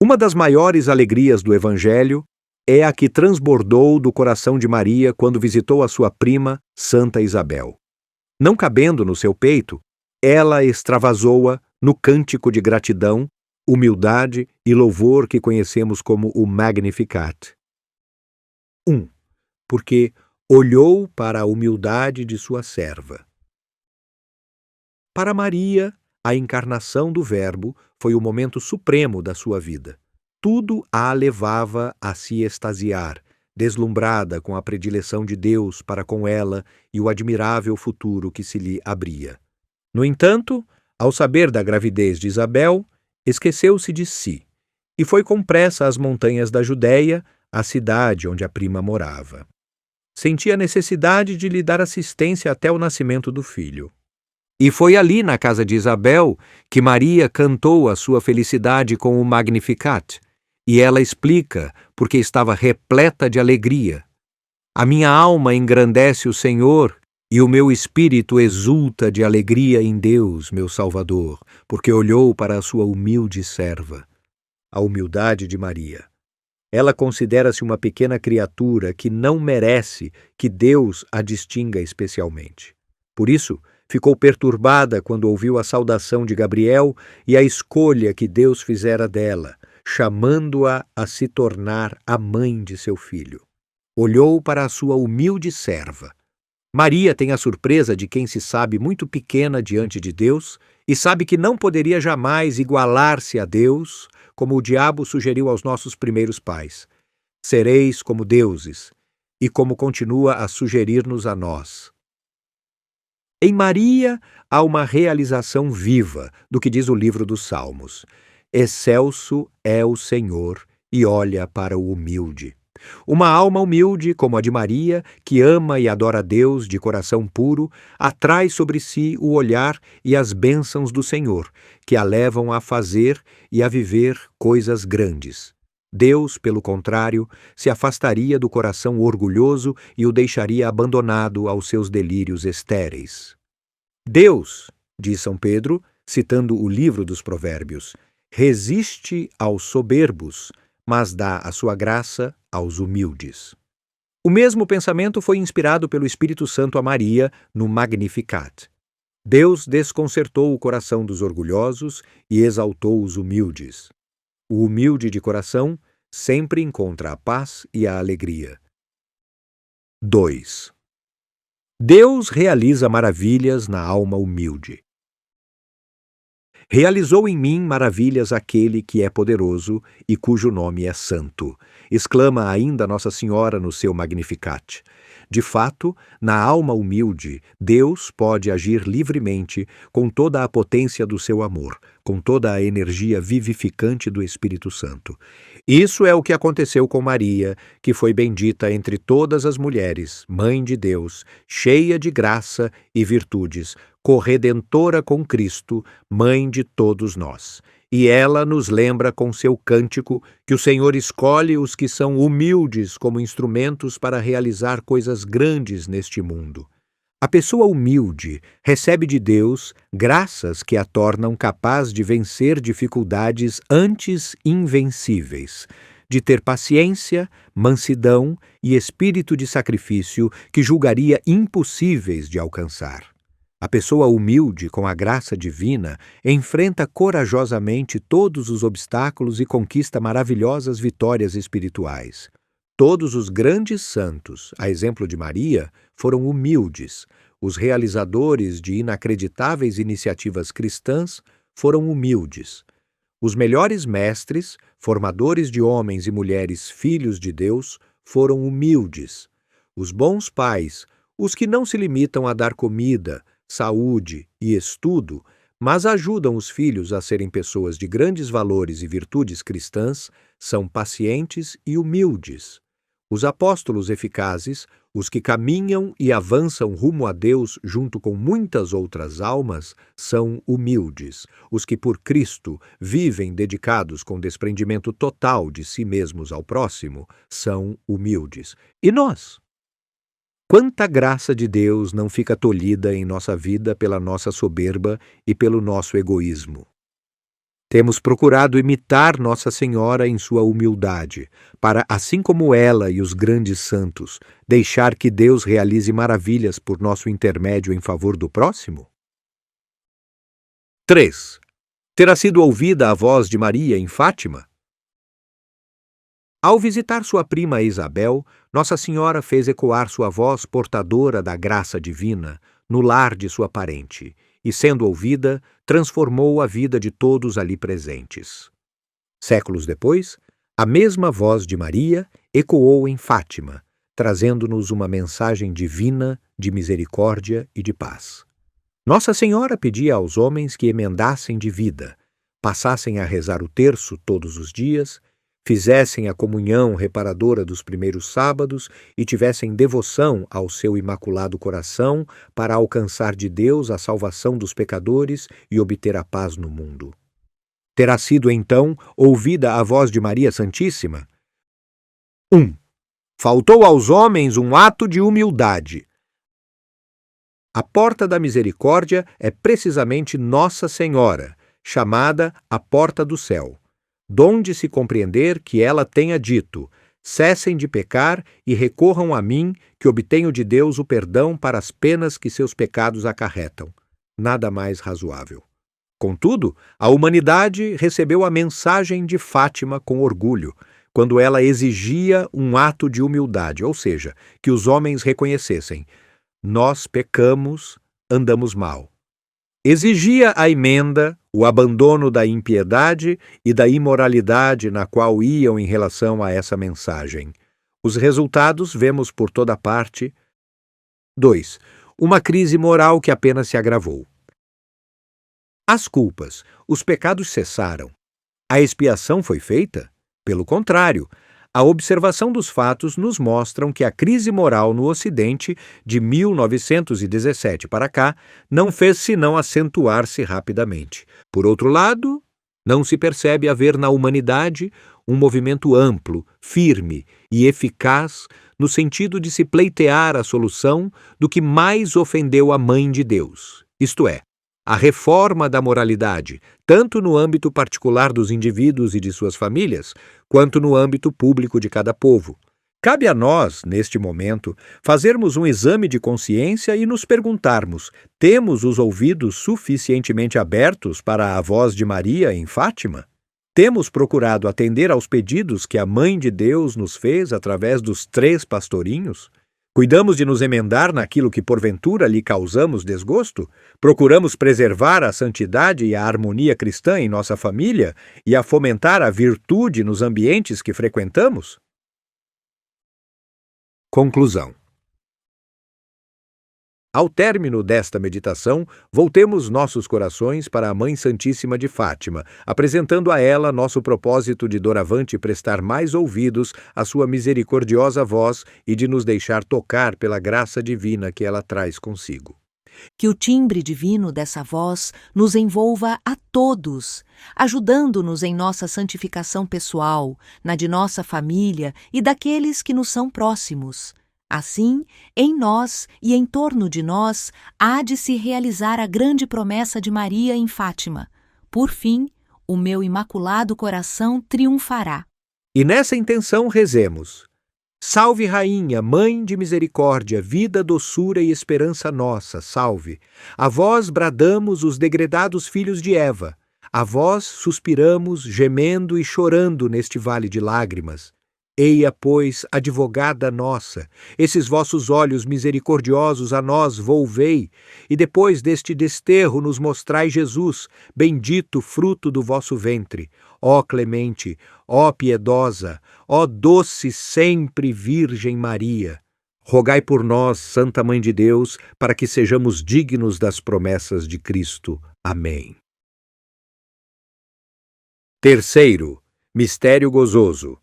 Uma das maiores alegrias do Evangelho é a que transbordou do coração de Maria quando visitou a sua prima, Santa Isabel. Não cabendo no seu peito, ela extravasou-a no cântico de gratidão, humildade e louvor que conhecemos como o Magnificat. 1. Porque olhou para a humildade de sua serva. Para Maria, a encarnação do Verbo foi o momento supremo da sua vida. Tudo a levava a se extasiar, deslumbrada com a predileção de Deus para com ela e o admirável futuro que se lhe abria. No entanto, ao saber da gravidez de Isabel, esqueceu-se de si e foi com pressa às montanhas da Judéia, a cidade onde a prima morava. Sentia a necessidade de lhe dar assistência até o nascimento do filho. E foi ali, na casa de Isabel, que Maria cantou a sua felicidade com o Magnificat, e ela explica porque estava repleta de alegria. A minha alma engrandece o Senhor, e o meu espírito exulta de alegria em Deus, meu Salvador, porque olhou para a sua humilde serva. A humildade de Maria. Ela considera-se uma pequena criatura que não merece que Deus a distinga especialmente. Por isso, ficou perturbada quando ouviu a saudação de Gabriel e a escolha que Deus fizera dela, chamando-a a se tornar a mãe de seu filho. Olhou para a sua humilde serva. Maria tem a surpresa de quem se sabe muito pequena diante de Deus e sabe que não poderia jamais igualar-se a Deus, como o diabo sugeriu aos nossos primeiros pais. Sereis como deuses, e como continua a sugerir-nos a nós. Em Maria há uma realização viva do que diz o livro dos Salmos. Excelso é o Senhor e olha para o humilde. Uma alma humilde, como a de Maria, que ama e adora a Deus de coração puro, atrai sobre si o olhar e as bênçãos do Senhor, que a levam a fazer e a viver coisas grandes. Deus, pelo contrário, se afastaria do coração orgulhoso e o deixaria abandonado aos seus delírios estéreis. Deus, diz São Pedro, citando o livro dos Provérbios, resiste aos soberbos, mas dá a sua graça aos humildes. O mesmo pensamento foi inspirado pelo Espírito Santo a Maria no Magnificat. Deus desconcertou o coração dos orgulhosos e exaltou os humildes. O humilde de coração sempre encontra a paz e a alegria. 2. Deus realiza maravilhas na alma humilde. Realizou em mim maravilhas aquele que é poderoso e cujo nome é santo, exclama ainda Nossa Senhora no seu Magnificat. De fato, na alma humilde, Deus pode agir livremente com toda a potência do seu amor, com toda a energia vivificante do Espírito Santo. Isso é o que aconteceu com Maria, que foi bendita entre todas as mulheres, mãe de Deus, cheia de graça e virtudes, corredentora com Cristo, mãe de todos nós. E ela nos lembra com seu cântico que o Senhor escolhe os que são humildes como instrumentos para realizar coisas grandes neste mundo. A pessoa humilde recebe de Deus graças que a tornam capaz de vencer dificuldades antes invencíveis, de ter paciência, mansidão e espírito de sacrifício que julgaria impossíveis de alcançar. A pessoa humilde, com a graça divina, enfrenta corajosamente todos os obstáculos e conquista maravilhosas vitórias espirituais. Todos os grandes santos, a exemplo de Maria, foram humildes. Os realizadores de inacreditáveis iniciativas cristãs foram humildes. Os melhores mestres, formadores de homens e mulheres filhos de Deus, foram humildes. Os bons pais, os que não se limitam a dar comida, saúde e estudo, mas ajudam os filhos a serem pessoas de grandes valores e virtudes cristãs, são pacientes e humildes. Os apóstolos eficazes, os que caminham e avançam rumo a Deus junto com muitas outras almas, são humildes. Os que por Cristo vivem dedicados com desprendimento total de si mesmos ao próximo, são humildes. E nós? Quanta graça de Deus não fica tolhida em nossa vida pela nossa soberba e pelo nosso egoísmo. Temos procurado imitar Nossa Senhora em sua humildade, para, assim como ela e os grandes santos, deixar que Deus realize maravilhas por nosso intermédio em favor do próximo? 3. Terá sido ouvida a voz de Maria em Fátima? Ao visitar sua prima Isabel, Nossa Senhora fez ecoar sua voz portadora da graça divina no lar de sua parente, e, sendo ouvida, transformou a vida de todos ali presentes. Séculos depois, a mesma voz de Maria ecoou em Fátima, trazendo-nos uma mensagem divina de misericórdia e de paz. Nossa Senhora pedia aos homens que emendassem de vida, passassem a rezar o terço todos os dias, fizessem a comunhão reparadora dos primeiros sábados e tivessem devoção ao seu Imaculado Coração para alcançar de Deus a salvação dos pecadores e obter a paz no mundo. Terá sido, então, ouvida a voz de Maria Santíssima? 1. Faltou aos homens um ato de humildade. A porta da misericórdia é precisamente Nossa Senhora, chamada a porta do céu, donde se compreender que ela tenha dito: cessem de pecar e recorram a mim, que obtenho de Deus o perdão para as penas que seus pecados acarretam. Nada mais razoável. Contudo, a humanidade recebeu a mensagem de Fátima com orgulho, quando ela exigia um ato de humildade, ou seja, que os homens reconhecessem: nós pecamos, andamos mal. Exigia a emenda, o abandono da impiedade e da imoralidade na qual iam em relação a essa mensagem. Os resultados vemos por toda parte. 2. Uma crise moral que apenas se agravou. As culpas, os pecados cessaram. A expiação foi feita? Pelo contrário, a observação dos fatos nos mostram que a crise moral no Ocidente, de 1917 para cá, não fez senão acentuar-se rapidamente. Por outro lado, não se percebe haver na humanidade um movimento amplo, firme e eficaz no sentido de se pleitear a solução do que mais ofendeu a Mãe de Deus, isto é, a reforma da moralidade, tanto no âmbito particular dos indivíduos e de suas famílias, quanto no âmbito público de cada povo. Cabe a nós, neste momento, fazermos um exame de consciência e nos perguntarmos: temos os ouvidos suficientemente abertos para a voz de Maria em Fátima? Temos procurado atender aos pedidos que a Mãe de Deus nos fez através dos 3 pastorinhos? Cuidamos de nos emendar naquilo que porventura lhe causamos desgosto? Procuramos preservar a santidade e a harmonia cristã em nossa família e a fomentar a virtude nos ambientes que frequentamos? Conclusão. Ao término desta meditação, voltemos nossos corações para a Mãe Santíssima de Fátima, apresentando a ela nosso propósito de doravante prestar mais ouvidos à sua misericordiosa voz e de nos deixar tocar pela graça divina que ela traz consigo. Que o timbre divino dessa voz nos envolva a todos, ajudando-nos em nossa santificação pessoal, na de nossa família e daqueles que nos são próximos. Assim, em nós e em torno de nós, há de se realizar a grande promessa de Maria em Fátima. Por fim, o meu Imaculado Coração triunfará. E nessa intenção rezemos: salve, Rainha, Mãe de Misericórdia, vida, doçura e esperança nossa, salve. A vós bradamos os degredados filhos de Eva. A vós suspiramos, gemendo e chorando neste vale de lágrimas. Eia, pois, advogada nossa, esses vossos olhos misericordiosos a nós volvei, e depois deste desterro nos mostrai Jesus, bendito fruto do vosso ventre. Ó clemente, ó piedosa, ó doce sempre Virgem Maria. Rogai por nós, Santa Mãe de Deus, para que sejamos dignos das promessas de Cristo. Amém. Terceiro, mistério gozoso.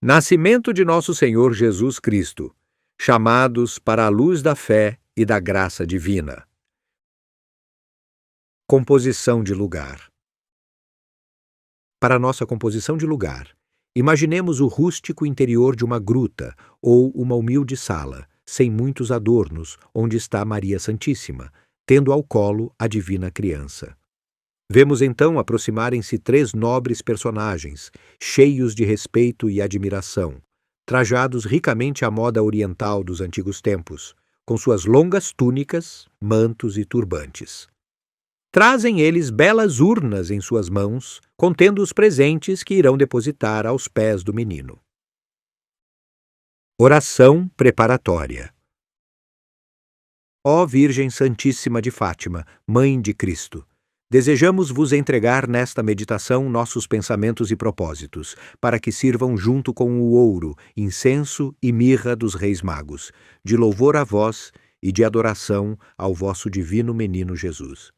Nascimento de nosso Senhor Jesus Cristo, chamados para a luz da fé e da graça divina. Composição de lugar. Para nossa composição de lugar, imaginemos o rústico interior de uma gruta ou uma humilde sala, sem muitos adornos, onde está Maria Santíssima, tendo ao colo a divina criança. Vemos então aproximarem-se 3 nobres personagens, cheios de respeito e admiração, trajados ricamente à moda oriental dos antigos tempos, com suas longas túnicas, mantos e turbantes. Trazem eles belas urnas em suas mãos, contendo os presentes que irão depositar aos pés do menino. Oração preparatória. Ó Virgem Santíssima de Fátima, Mãe de Cristo, desejamos vos entregar nesta meditação nossos pensamentos e propósitos, para que sirvam junto com o ouro, incenso e mirra dos Reis Magos, de louvor a vós e de adoração ao vosso divino menino Jesus.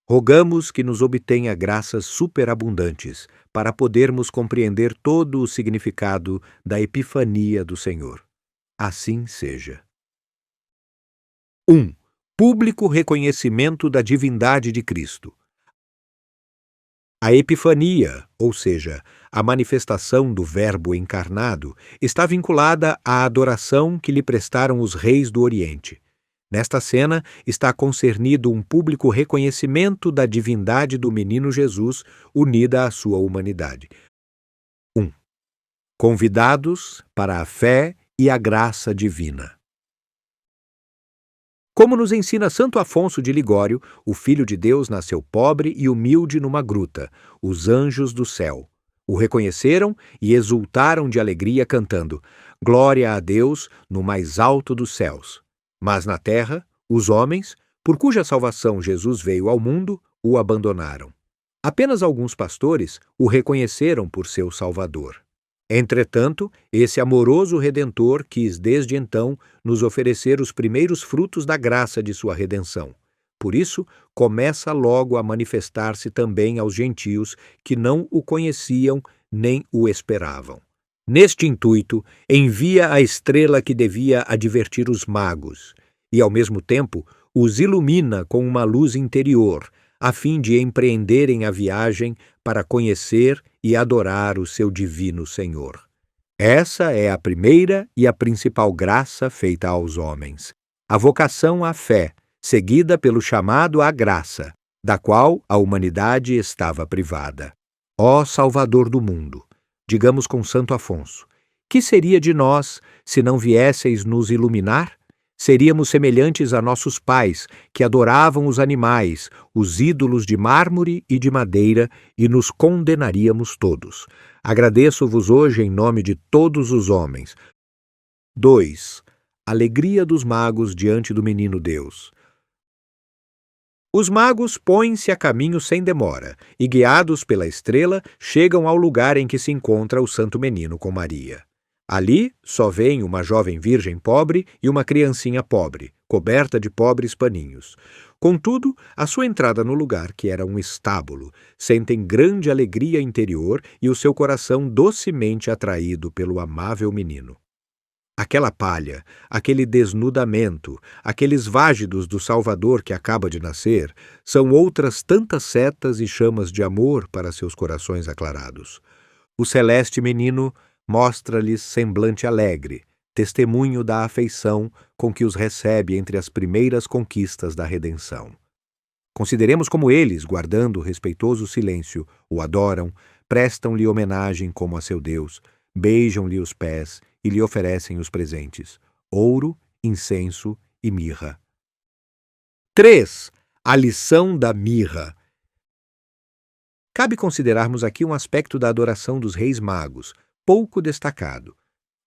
Rogamos que nos obtenha graças superabundantes, para podermos compreender todo o significado da Epifania do Senhor. Assim seja. 1. Público reconhecimento da divindade de Cristo. A Epifania, ou seja, a manifestação do Verbo encarnado, está vinculada à adoração que lhe prestaram os reis do Oriente. Nesta cena está concernido um público reconhecimento da divindade do menino Jesus unida à sua humanidade. 1. Convidados para a fé e a graça divina. Como nos ensina Santo Afonso de Ligório, o Filho de Deus nasceu pobre e humilde numa gruta. Os anjos do céu o reconheceram e exultaram de alegria, cantando: Glória a Deus no mais alto dos céus. Mas na terra, os homens, por cuja salvação Jesus veio ao mundo, o abandonaram. Apenas alguns pastores o reconheceram por seu Salvador. Entretanto, esse amoroso Redentor quis desde então nos oferecer os primeiros frutos da graça de sua redenção. Por isso, começa logo a manifestar-se também aos gentios que não o conheciam nem o esperavam. Neste intuito, envia a estrela que devia advertir os magos e, ao mesmo tempo, os ilumina com uma luz interior, a fim de empreenderem a viagem para conhecer e adorar o seu divino Senhor. Essa é a primeira e a principal graça feita aos homens, a vocação à fé, seguida pelo chamado à graça, da qual a humanidade estava privada. Ó Salvador do mundo, digamos com Santo Afonso, que seria de nós se não viesseis nos iluminar? Seríamos semelhantes a nossos pais, que adoravam os animais, os ídolos de mármore e de madeira, e nos condenaríamos todos. Agradeço-vos hoje em nome de todos os homens. 2. Alegria dos magos diante do menino Deus. Os magos põem-se a caminho sem demora, e guiados pela estrela, chegam ao lugar em que se encontra o santo menino com Maria. Ali só vêem uma jovem virgem pobre e uma criancinha pobre, coberta de pobres paninhos. Contudo, à sua entrada no lugar, que era um estábulo, sentem grande alegria interior e o seu coração docemente atraído pelo amável menino. Aquela palha, aquele desnudamento, aqueles vágidos do Salvador que acaba de nascer, são outras tantas setas e chamas de amor para seus corações aclarados. O celeste menino mostra-lhes semblante alegre, testemunho da afeição com que os recebe entre as primeiras conquistas da redenção. Consideremos como eles, guardando respeitoso silêncio, o adoram, prestam-lhe homenagem como a seu Deus, beijam-lhe os pés e lhe oferecem os presentes: ouro, incenso e mirra. 3. A lição da mirra. Cabe considerarmos aqui um aspecto da adoração dos reis magos, pouco destacado.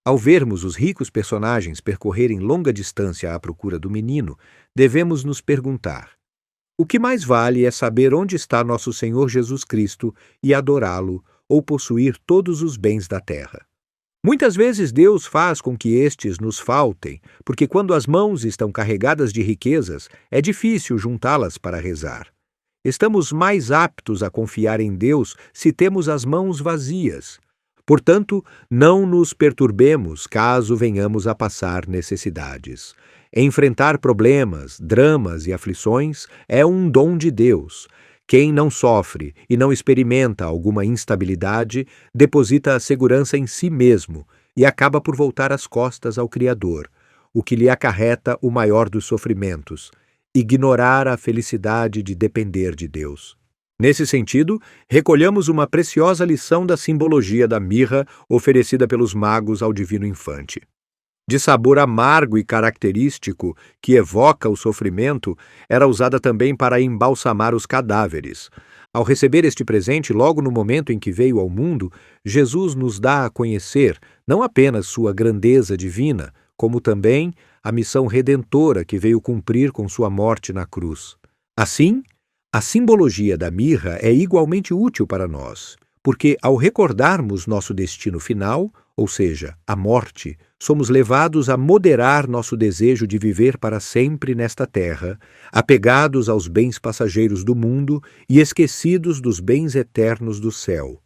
Ao vermos os ricos personagens percorrerem longa distância à procura do menino, devemos nos perguntar: o que mais vale é saber onde está nosso Senhor Jesus Cristo e adorá-lo, ou possuir todos os bens da terra? Muitas vezes Deus faz com que estes nos faltem, porque quando as mãos estão carregadas de riquezas, é difícil juntá-las para rezar. Estamos mais aptos a confiar em Deus se temos as mãos vazias. Portanto, não nos perturbemos caso venhamos a passar necessidades. Enfrentar problemas, dramas e aflições é um dom de Deus. Quem não sofre e não experimenta alguma instabilidade, deposita a segurança em si mesmo e acaba por voltar as costas ao Criador, o que lhe acarreta o maior dos sofrimentos: ignorar a felicidade de depender de Deus. Nesse sentido, recolhamos uma preciosa lição da simbologia da mirra oferecida pelos magos ao Divino Infante. De sabor amargo e característico, que evoca o sofrimento, era usada também para embalsamar os cadáveres. Ao receber este presente, logo no momento em que veio ao mundo, Jesus nos dá a conhecer não apenas sua grandeza divina, como também a missão redentora que veio cumprir com sua morte na cruz. Assim, a simbologia da mirra é igualmente útil para nós, porque ao recordarmos nosso destino final, ou seja, a morte, somos levados a moderar nosso desejo de viver para sempre nesta terra, apegados aos bens passageiros do mundo e esquecidos dos bens eternos do céu.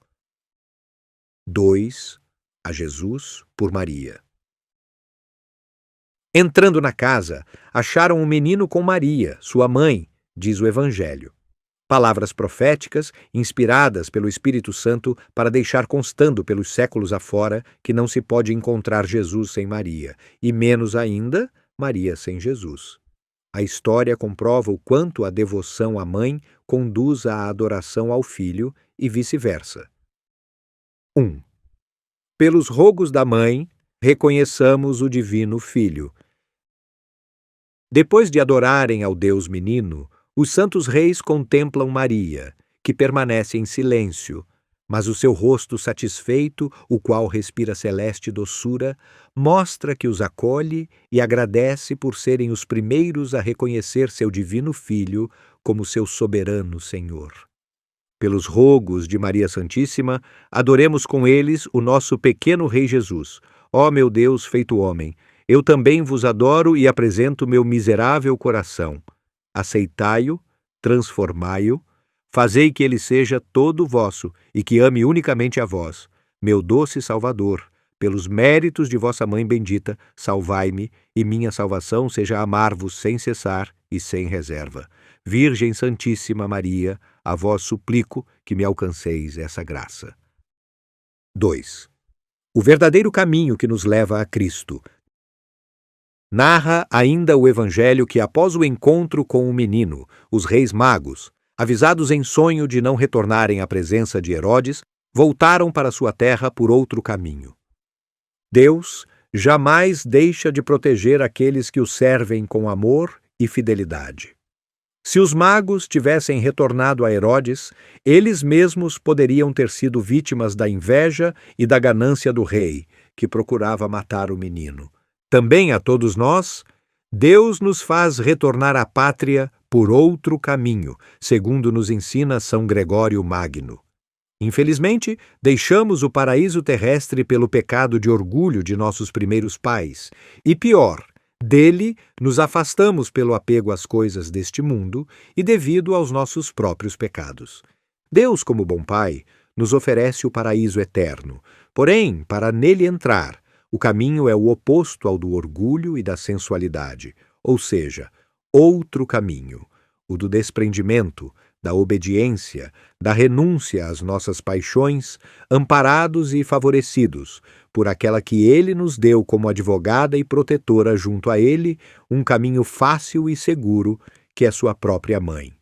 2. A Jesus por Maria. Entrando na casa, acharam um menino com Maria, sua mãe, diz o Evangelho. Palavras proféticas, inspiradas pelo Espírito Santo para deixar constando pelos séculos afora que não se pode encontrar Jesus sem Maria, e menos ainda, Maria sem Jesus. A história comprova o quanto a devoção à mãe conduz à adoração ao filho e vice-versa. 1. Pelos rogos da mãe, reconheçamos o Divino Filho. Depois de adorarem ao Deus menino, os santos reis contemplam Maria, que permanece em silêncio, mas o seu rosto satisfeito, o qual respira celeste doçura, mostra que os acolhe e agradece por serem os primeiros a reconhecer seu divino Filho como seu soberano Senhor. Pelos rogos de Maria Santíssima, adoremos com eles o nosso pequeno Rei Jesus. Ó meu Deus feito homem, eu também vos adoro e apresento meu miserável coração. Aceitai-o, transformai-o, fazei que ele seja todo vosso e que ame unicamente a vós, meu doce Salvador. Pelos méritos de vossa Mãe bendita, salvai-me, e minha salvação seja amar-vos sem cessar e sem reserva. Virgem Santíssima Maria, a vós suplico que me alcanceis essa graça. 2. O verdadeiro caminho que nos leva a Cristo. Narra ainda o Evangelho que, após o encontro com o menino, os reis magos, avisados em sonho de não retornarem à presença de Herodes, voltaram para sua terra por outro caminho. Deus jamais deixa de proteger aqueles que o servem com amor e fidelidade. Se os magos tivessem retornado a Herodes, eles mesmos poderiam ter sido vítimas da inveja e da ganância do rei, que procurava matar o menino. Também a todos nós, Deus nos faz retornar à pátria por outro caminho, segundo nos ensina São Gregório Magno. Infelizmente, deixamos o paraíso terrestre pelo pecado de orgulho de nossos primeiros pais, e pior, dele nos afastamos pelo apego às coisas deste mundo e devido aos nossos próprios pecados. Deus, como bom Pai, nos oferece o paraíso eterno, porém, para nele entrar, o caminho é o oposto ao do orgulho e da sensualidade, ou seja, outro caminho, o do desprendimento, da obediência, da renúncia às nossas paixões, amparados e favorecidos por aquela que ele nos deu como advogada e protetora junto a ele, um caminho fácil e seguro, que é sua própria mãe.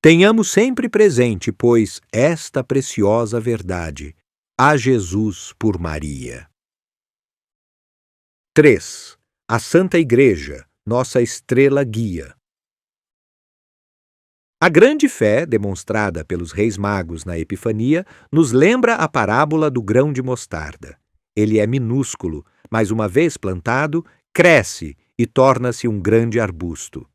Tenhamos sempre presente, pois, esta preciosa verdade: a Jesus por Maria. 3. A Santa Igreja, nossa estrela guia. A grande fé demonstrada pelos reis magos na Epifania nos lembra a parábola do grão de mostarda. Ele é minúsculo, mas uma vez plantado, cresce e torna-se um grande arbusto.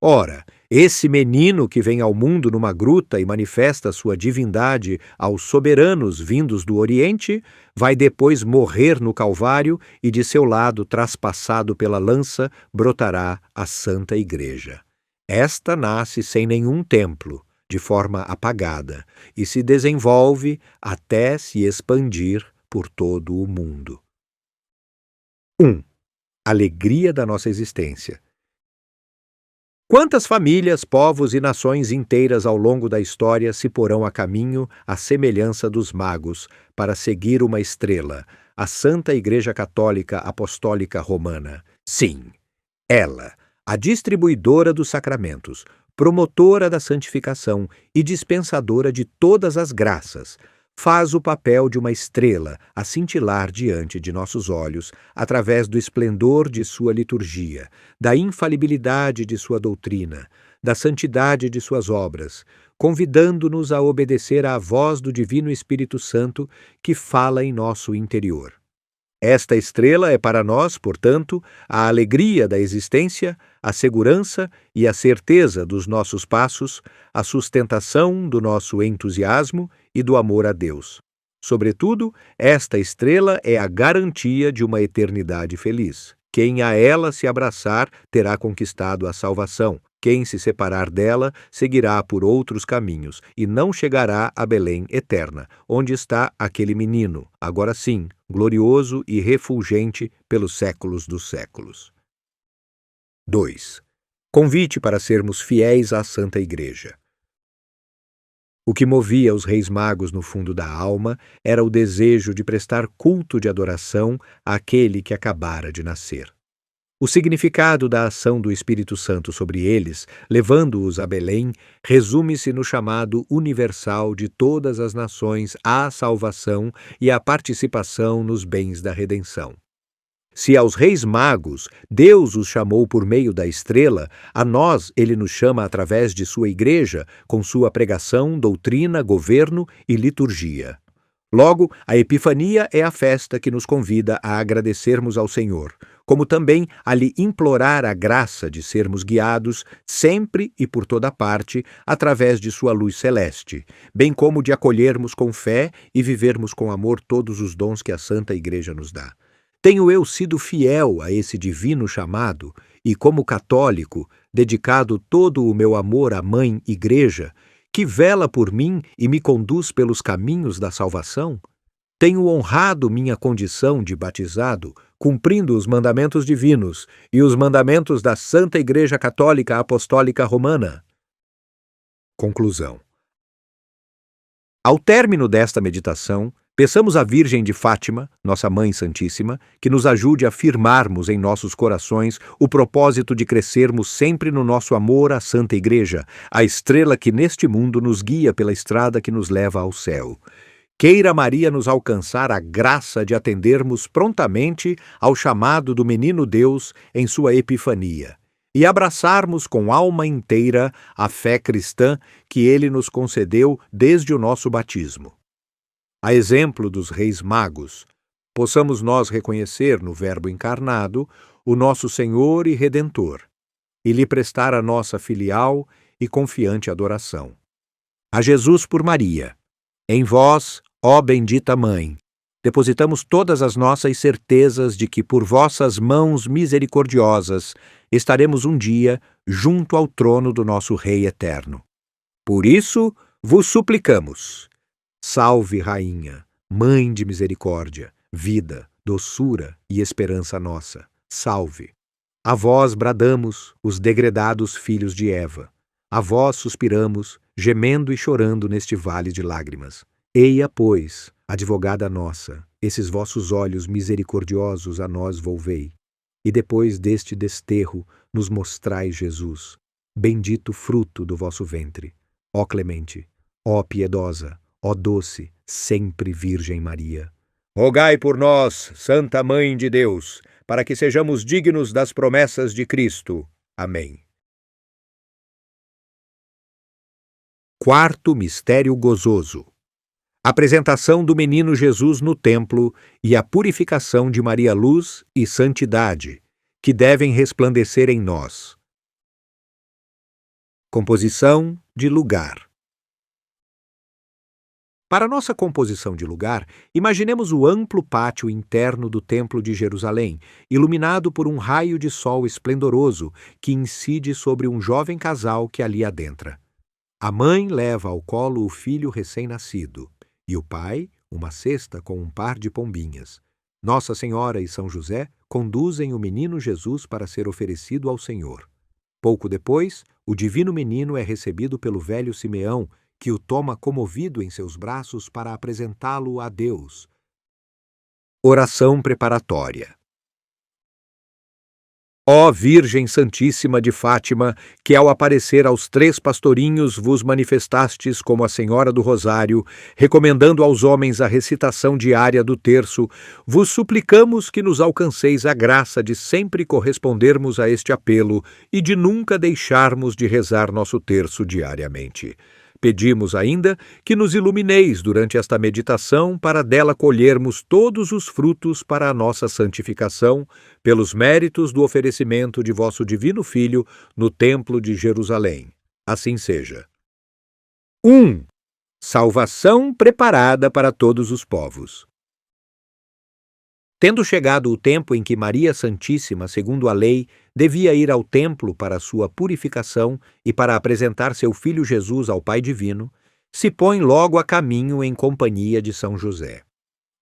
Ora, esse menino que vem ao mundo numa gruta e manifesta sua divindade aos soberanos vindos do Oriente, vai depois morrer no Calvário e de seu lado, traspassado pela lança, brotará a Santa Igreja. Esta nasce sem nenhum templo, de forma apagada, e se desenvolve até se expandir por todo o mundo. 1. Alegria da nossa existência. Quantas famílias, povos e nações inteiras ao longo da história se porão a caminho à semelhança dos magos para seguir uma estrela, a Santa Igreja Católica Apostólica Romana? Sim, ela, a distribuidora dos sacramentos, promotora da santificação e dispensadora de todas as graças, faz o papel de uma estrela a cintilar diante de nossos olhos, através do esplendor de sua liturgia, da infalibilidade de sua doutrina, da santidade de suas obras, convidando-nos a obedecer à voz do Divino Espírito Santo que fala em nosso interior. Esta estrela é para nós, portanto, a alegria da existência, a segurança e a certeza dos nossos passos, a sustentação do nosso entusiasmo e do amor a Deus. Sobretudo, esta estrela é a garantia de uma eternidade feliz. Quem a ela se abraçar terá conquistado a salvação. Quem se separar dela seguirá por outros caminhos e não chegará a Belém eterna, onde está aquele menino, agora sim, glorioso e refulgente pelos séculos dos séculos. 2. Convite para sermos fiéis à Santa Igreja. O que movia os reis magos no fundo da alma era o desejo de prestar culto de adoração àquele que acabara de nascer. O significado da ação do Espírito Santo sobre eles, levando-os a Belém, resume-se no chamado universal de todas as nações à salvação e à participação nos bens da redenção. Se aos reis magos Deus os chamou por meio da estrela, a nós ele nos chama através de sua igreja, com sua pregação, doutrina, governo e liturgia. Logo, a Epifania é a festa que nos convida a agradecermos ao Senhor, como também a lhe implorar a graça de sermos guiados sempre e por toda parte através de sua luz celeste, bem como de acolhermos com fé e vivermos com amor todos os dons que a Santa Igreja nos dá. Tenho eu sido fiel a esse divino chamado e, como católico, dedicado todo o meu amor à Mãe Igreja, que vela por mim e me conduz pelos caminhos da salvação? Tenho honrado minha condição de batizado, cumprindo os mandamentos divinos e os mandamentos da Santa Igreja Católica Apostólica Romana. Conclusão. Ao término desta meditação, peçamos à Virgem de Fátima, nossa Mãe Santíssima, que nos ajude a firmarmos em nossos corações o propósito de crescermos sempre no nosso amor à Santa Igreja, a estrela que neste mundo nos guia pela estrada que nos leva ao céu. Queira Maria nos alcançar a graça de atendermos prontamente ao chamado do Menino Deus em sua Epifania e abraçarmos com alma inteira a fé cristã que ele nos concedeu desde o nosso batismo. A exemplo dos reis magos, possamos nós reconhecer no Verbo encarnado o nosso Senhor e Redentor e lhe prestar a nossa filial e confiante adoração. A Jesus por Maria. Em vós, ó bendita Mãe, depositamos todas as nossas certezas de que por vossas mãos misericordiosas estaremos um dia junto ao trono do nosso Rei eterno. Por isso vos suplicamos. Salve, Rainha, Mãe de misericórdia, vida, doçura e esperança nossa. Salve! A vós bradamos, os degredados filhos de Eva. A vós suspiramos, gemendo e chorando neste vale de lágrimas. Eia, pois, advogada nossa, esses vossos olhos misericordiosos a nós volvei. E depois deste desterro nos mostrai Jesus, bendito fruto do vosso ventre. Ó clemente, ó piedosa, ó doce, sempre Virgem Maria. Rogai por nós, Santa Mãe de Deus, para que sejamos dignos das promessas de Cristo. Amém. Quarto mistério gozoso: apresentação do menino Jesus no templo e a purificação de Maria Luz e Santidade, que devem resplandecer em nós. Composição de lugar. Para nossa composição de lugar, imaginemos o amplo pátio interno do Templo de Jerusalém, iluminado por um raio de sol esplendoroso que incide sobre um jovem casal que ali adentra. A mãe leva ao colo o filho recém-nascido, e o pai uma cesta com um par de pombinhas. Nossa Senhora e São José conduzem o menino Jesus para ser oferecido ao Senhor. Pouco depois, o divino menino é recebido pelo velho Simeão, que o toma comovido em seus braços para apresentá-lo a Deus. Oração preparatória. Ó Virgem Santíssima de Fátima, que ao aparecer aos 3 pastorinhos vos manifestastes como a Senhora do Rosário, recomendando aos homens a recitação diária do terço, vos suplicamos que nos alcanceis a graça de sempre correspondermos a este apelo e de nunca deixarmos de rezar nosso terço diariamente. Pedimos ainda que nos ilumineis durante esta meditação para dela colhermos todos os frutos para a nossa santificação, pelos méritos do oferecimento de vosso divino Filho no Templo de Jerusalém. Assim seja. 1. Salvação preparada para todos os povos. Tendo chegado o tempo em que Maria Santíssima, segundo a lei, devia ir ao templo para sua purificação e para apresentar seu filho Jesus ao Pai Divino, se põe logo a caminho em companhia de São José.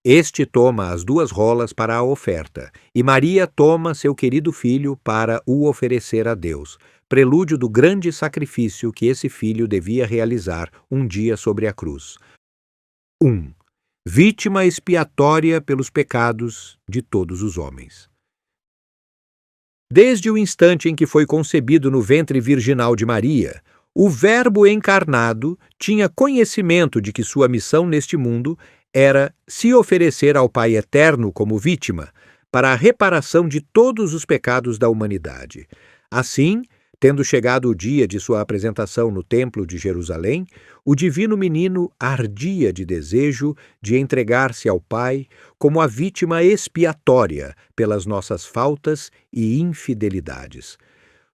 Este toma as 2 rolas para a oferta, e Maria toma seu querido filho para o oferecer a Deus, prelúdio do grande sacrifício que esse filho devia realizar um dia sobre a cruz. 1. Vítima expiatória pelos pecados de todos os homens. Desde o instante em que foi concebido no ventre virginal de Maria, o Verbo encarnado tinha conhecimento de que sua missão neste mundo era se oferecer ao Pai Eterno como vítima, para a reparação de todos os pecados da humanidade. Assim, tendo chegado o dia de sua apresentação no Templo de Jerusalém, o divino menino ardia de desejo de entregar-se ao Pai como a vítima expiatória pelas nossas faltas e infidelidades.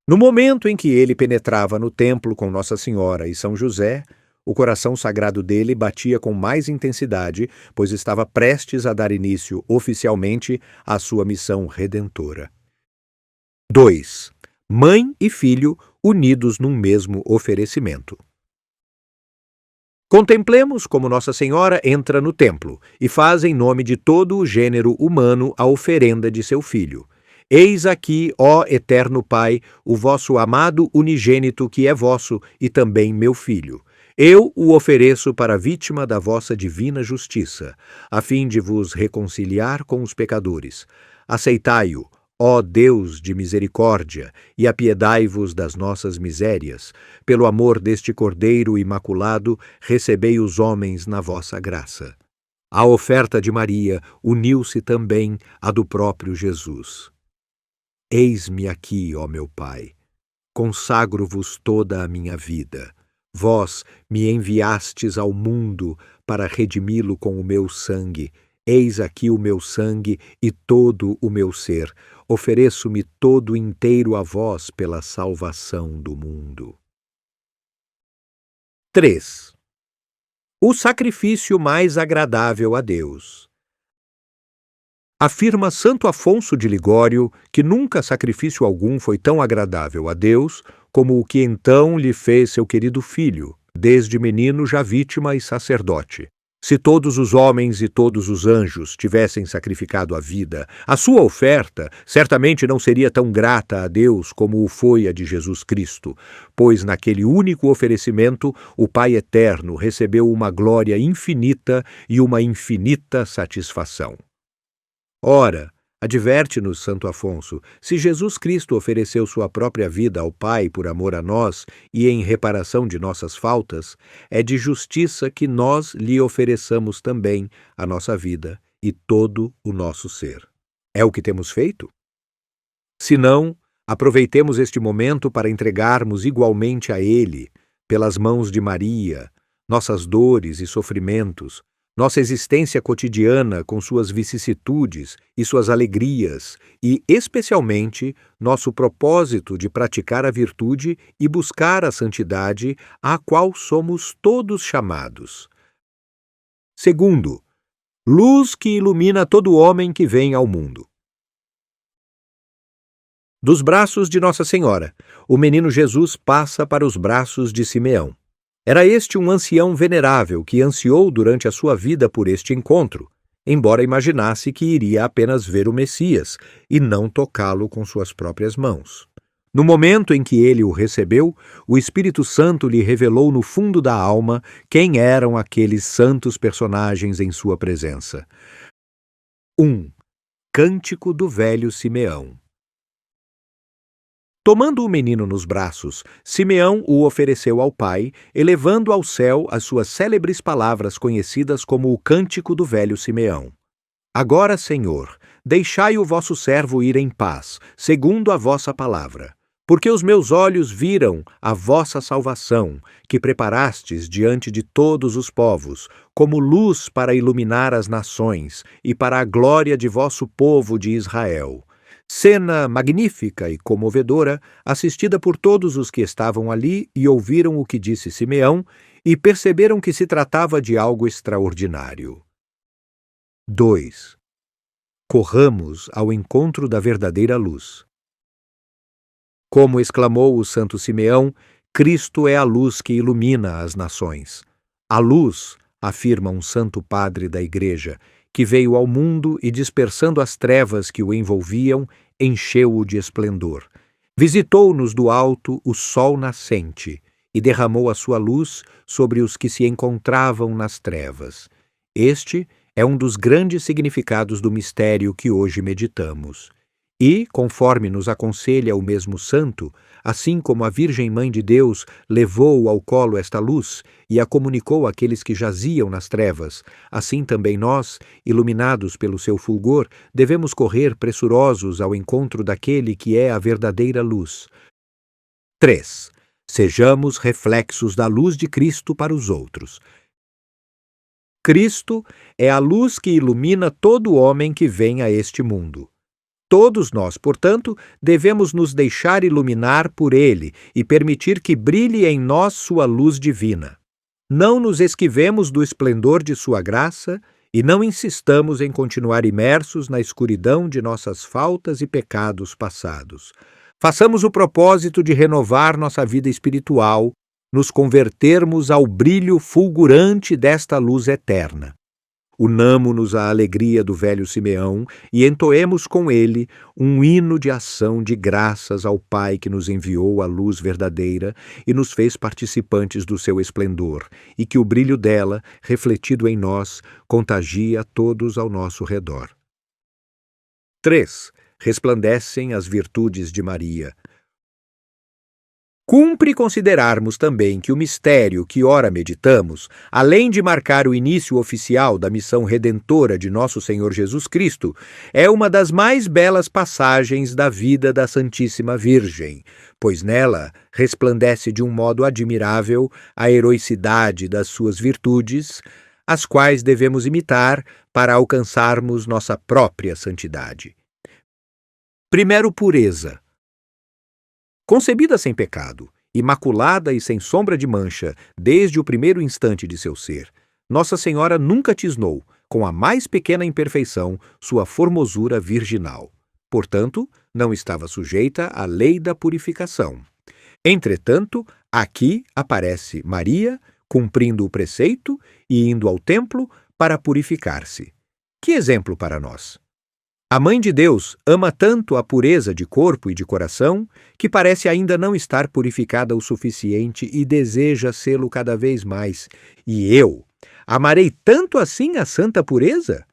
No momento em que ele penetrava no templo com Nossa Senhora e São José, o coração sagrado dele batia com mais intensidade, pois estava prestes a dar início oficialmente à sua missão redentora. 2. Mãe e filho unidos num mesmo oferecimento. Contemplemos como Nossa Senhora entra no templo e faz em nome de todo o gênero humano a oferenda de seu filho. Eis aqui, ó Eterno Pai, o vosso amado unigênito que é vosso e também meu filho. Eu o ofereço para vítima da vossa divina justiça, a fim de vos reconciliar com os pecadores. Aceitai-o, ó Deus de misericórdia, e apiedai-vos das nossas misérias. Pelo amor deste Cordeiro imaculado, recebei os homens na vossa graça. A oferta de Maria uniu-se também à do próprio Jesus. Eis-me aqui, ó meu Pai. Consagro-vos toda a minha vida. Vós me enviastes ao mundo para redimi-lo com o meu sangue. Eis aqui o meu sangue e todo o meu ser. Ofereço-me todo inteiro a vós pela salvação do mundo. 3. O sacrifício mais agradável a Deus. Afirma Santo Afonso de Ligório que nunca sacrifício algum foi tão agradável a Deus como o que então lhe fez seu querido filho, desde menino já vítima e sacerdote. Se todos os homens e todos os anjos tivessem sacrificado a vida, a sua oferta certamente não seria tão grata a Deus como o foi a de Jesus Cristo, pois naquele único oferecimento o Pai Eterno recebeu uma glória infinita e uma infinita satisfação. Ora, adverte-nos Santo Afonso, se Jesus Cristo ofereceu sua própria vida ao Pai por amor a nós e em reparação de nossas faltas, é de justiça que nós lhe ofereçamos também a nossa vida e todo o nosso ser. É o que temos feito? Se não, aproveitemos este momento para entregarmos igualmente a Ele, pelas mãos de Maria, nossas dores e sofrimentos, Nossa existência cotidiana, com suas vicissitudes e suas alegrias, e, especialmente, nosso propósito de praticar a virtude e buscar a santidade, à qual somos todos chamados. Segundo, luz que ilumina todo homem que vem ao mundo. Dos braços de Nossa Senhora, o menino Jesus passa para os braços de Simeão. Era este um ancião venerável que ansiou durante a sua vida por este encontro, embora imaginasse que iria apenas ver o Messias e não tocá-lo com suas próprias mãos. No momento em que ele o recebeu, o Espírito Santo lhe revelou no fundo da alma quem eram aqueles santos personagens em sua presença. 1. Cântico do velho Simeão. Tomando o menino nos braços, Simeão o ofereceu ao pai, elevando ao céu as suas célebres palavras conhecidas como o Cântico do velho Simeão. Agora, Senhor, deixai o vosso servo ir em paz, segundo a vossa palavra. Porque os meus olhos viram a vossa salvação, que preparastes diante de todos os povos, como luz para iluminar as nações e para a glória de vosso povo de Israel. Cena magnífica e comovedora, assistida por todos os que estavam ali e ouviram o que disse Simeão e perceberam que se tratava de algo extraordinário. 2. Corramos ao encontro da verdadeira luz. Como exclamou o santo Simeão, Cristo é a luz que ilumina as nações. A luz, afirma um santo padre da Igreja, que veio ao mundo e, dispersando as trevas que o envolviam, encheu-o de esplendor. Visitou-nos do alto o sol nascente e derramou a sua luz sobre os que se encontravam nas trevas. Este é um dos grandes significados do mistério que hoje meditamos. E, conforme nos aconselha o mesmo santo, assim como a Virgem Mãe de Deus levou ao colo esta luz e a comunicou àqueles que jaziam nas trevas, assim também nós, iluminados pelo seu fulgor, devemos correr pressurosos ao encontro daquele que é a verdadeira luz. 3. Sejamos reflexos da luz de Cristo para os outros. Cristo é a luz que ilumina todo homem que vem a este mundo. Todos nós, portanto, devemos nos deixar iluminar por Ele e permitir que brilhe em nós sua luz divina. Não nos esquivemos do esplendor de sua graça e não insistamos em continuar imersos na escuridão de nossas faltas e pecados passados. Façamos o propósito de renovar nossa vida espiritual, nos convertermos ao brilho fulgurante desta luz eterna. Unamo-nos à alegria do velho Simeão e entoemos com ele um hino de ação de graças ao Pai que nos enviou a luz verdadeira e nos fez participantes do seu esplendor, e que o brilho dela, refletido em nós, contagia a todos ao nosso redor. 3. Resplandecem as virtudes de Maria. Cumpre considerarmos também que o mistério que ora meditamos, além de marcar o início oficial da missão redentora de nosso Senhor Jesus Cristo, é uma das mais belas passagens da vida da Santíssima Virgem, pois nela resplandece de um modo admirável a heroicidade das suas virtudes, as quais devemos imitar para alcançarmos nossa própria santidade. Primeiro, pureza. Concebida sem pecado, imaculada e sem sombra de mancha, desde o primeiro instante de seu ser, Nossa Senhora nunca tisnou, com a mais pequena imperfeição, sua formosura virginal. Portanto, não estava sujeita à lei da purificação. Entretanto, aqui aparece Maria, cumprindo o preceito e indo ao templo para purificar-se. Que exemplo para nós! A Mãe de Deus ama tanto a pureza de corpo e de coração que parece ainda não estar purificada o suficiente e deseja sê-lo cada vez mais. E eu amarei tanto assim a santa pureza?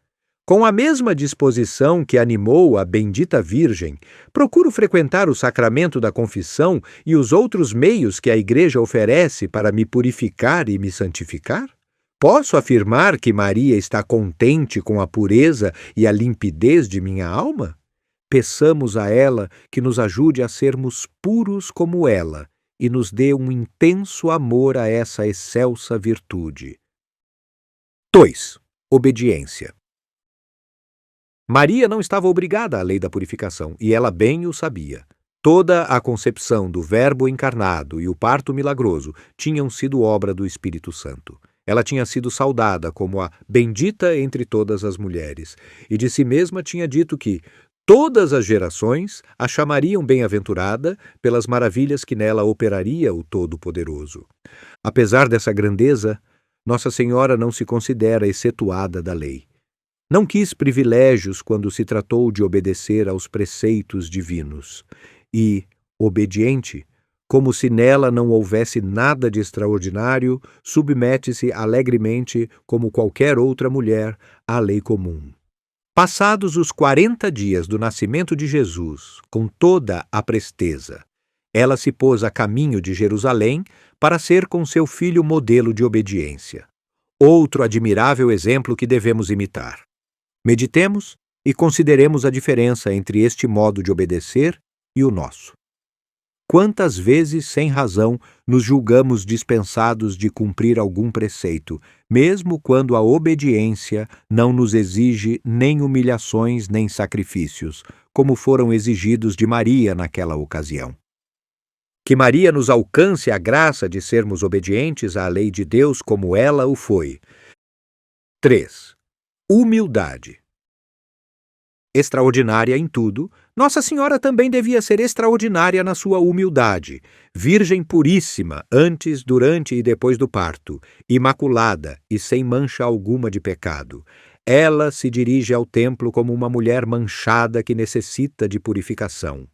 Com a mesma disposição que animou a bendita Virgem, procuro frequentar o sacramento da confissão e os outros meios que a Igreja oferece para me purificar e me santificar? Posso afirmar que Maria está contente com a pureza e a limpidez de minha alma? Peçamos a ela que nos ajude a sermos puros como ela e nos dê um intenso amor a essa excelsa virtude. 2. obediência. Maria não estava obrigada à lei da purificação, e ela bem o sabia. Toda a concepção do Verbo encarnado e o parto milagroso tinham sido obra do Espírito Santo. Ela tinha sido saudada como a bendita entre todas as mulheres, e de si mesma tinha dito que todas as gerações a chamariam bem-aventurada pelas maravilhas que nela operaria o Todo-Poderoso. Apesar dessa grandeza, Nossa Senhora não se considera excetuada da lei. Não quis privilégios quando se tratou de obedecer aos preceitos divinos. E, obediente, como se nela não houvesse nada de extraordinário, submete-se alegremente, como qualquer outra mulher, à lei comum. Passados os 40 dias do nascimento de Jesus, com toda a presteza, ela se pôs a caminho de Jerusalém para ser com seu filho modelo de obediência. Outro admirável exemplo que devemos imitar. Meditemos e consideremos a diferença entre este modo de obedecer e o nosso. Quantas vezes, sem razão, nos julgamos dispensados de cumprir algum preceito, mesmo quando a obediência não nos exige nem humilhações nem sacrifícios, como foram exigidos de Maria naquela ocasião. Que Maria nos alcance a graça de sermos obedientes à lei de Deus como ela o foi. 3. Humildade. Extraordinária em tudo, Nossa Senhora também devia ser extraordinária na sua humildade, virgem puríssima antes, durante e depois do parto, imaculada e sem mancha alguma de pecado. Ela se dirige ao templo como uma mulher manchada que necessita de purificação.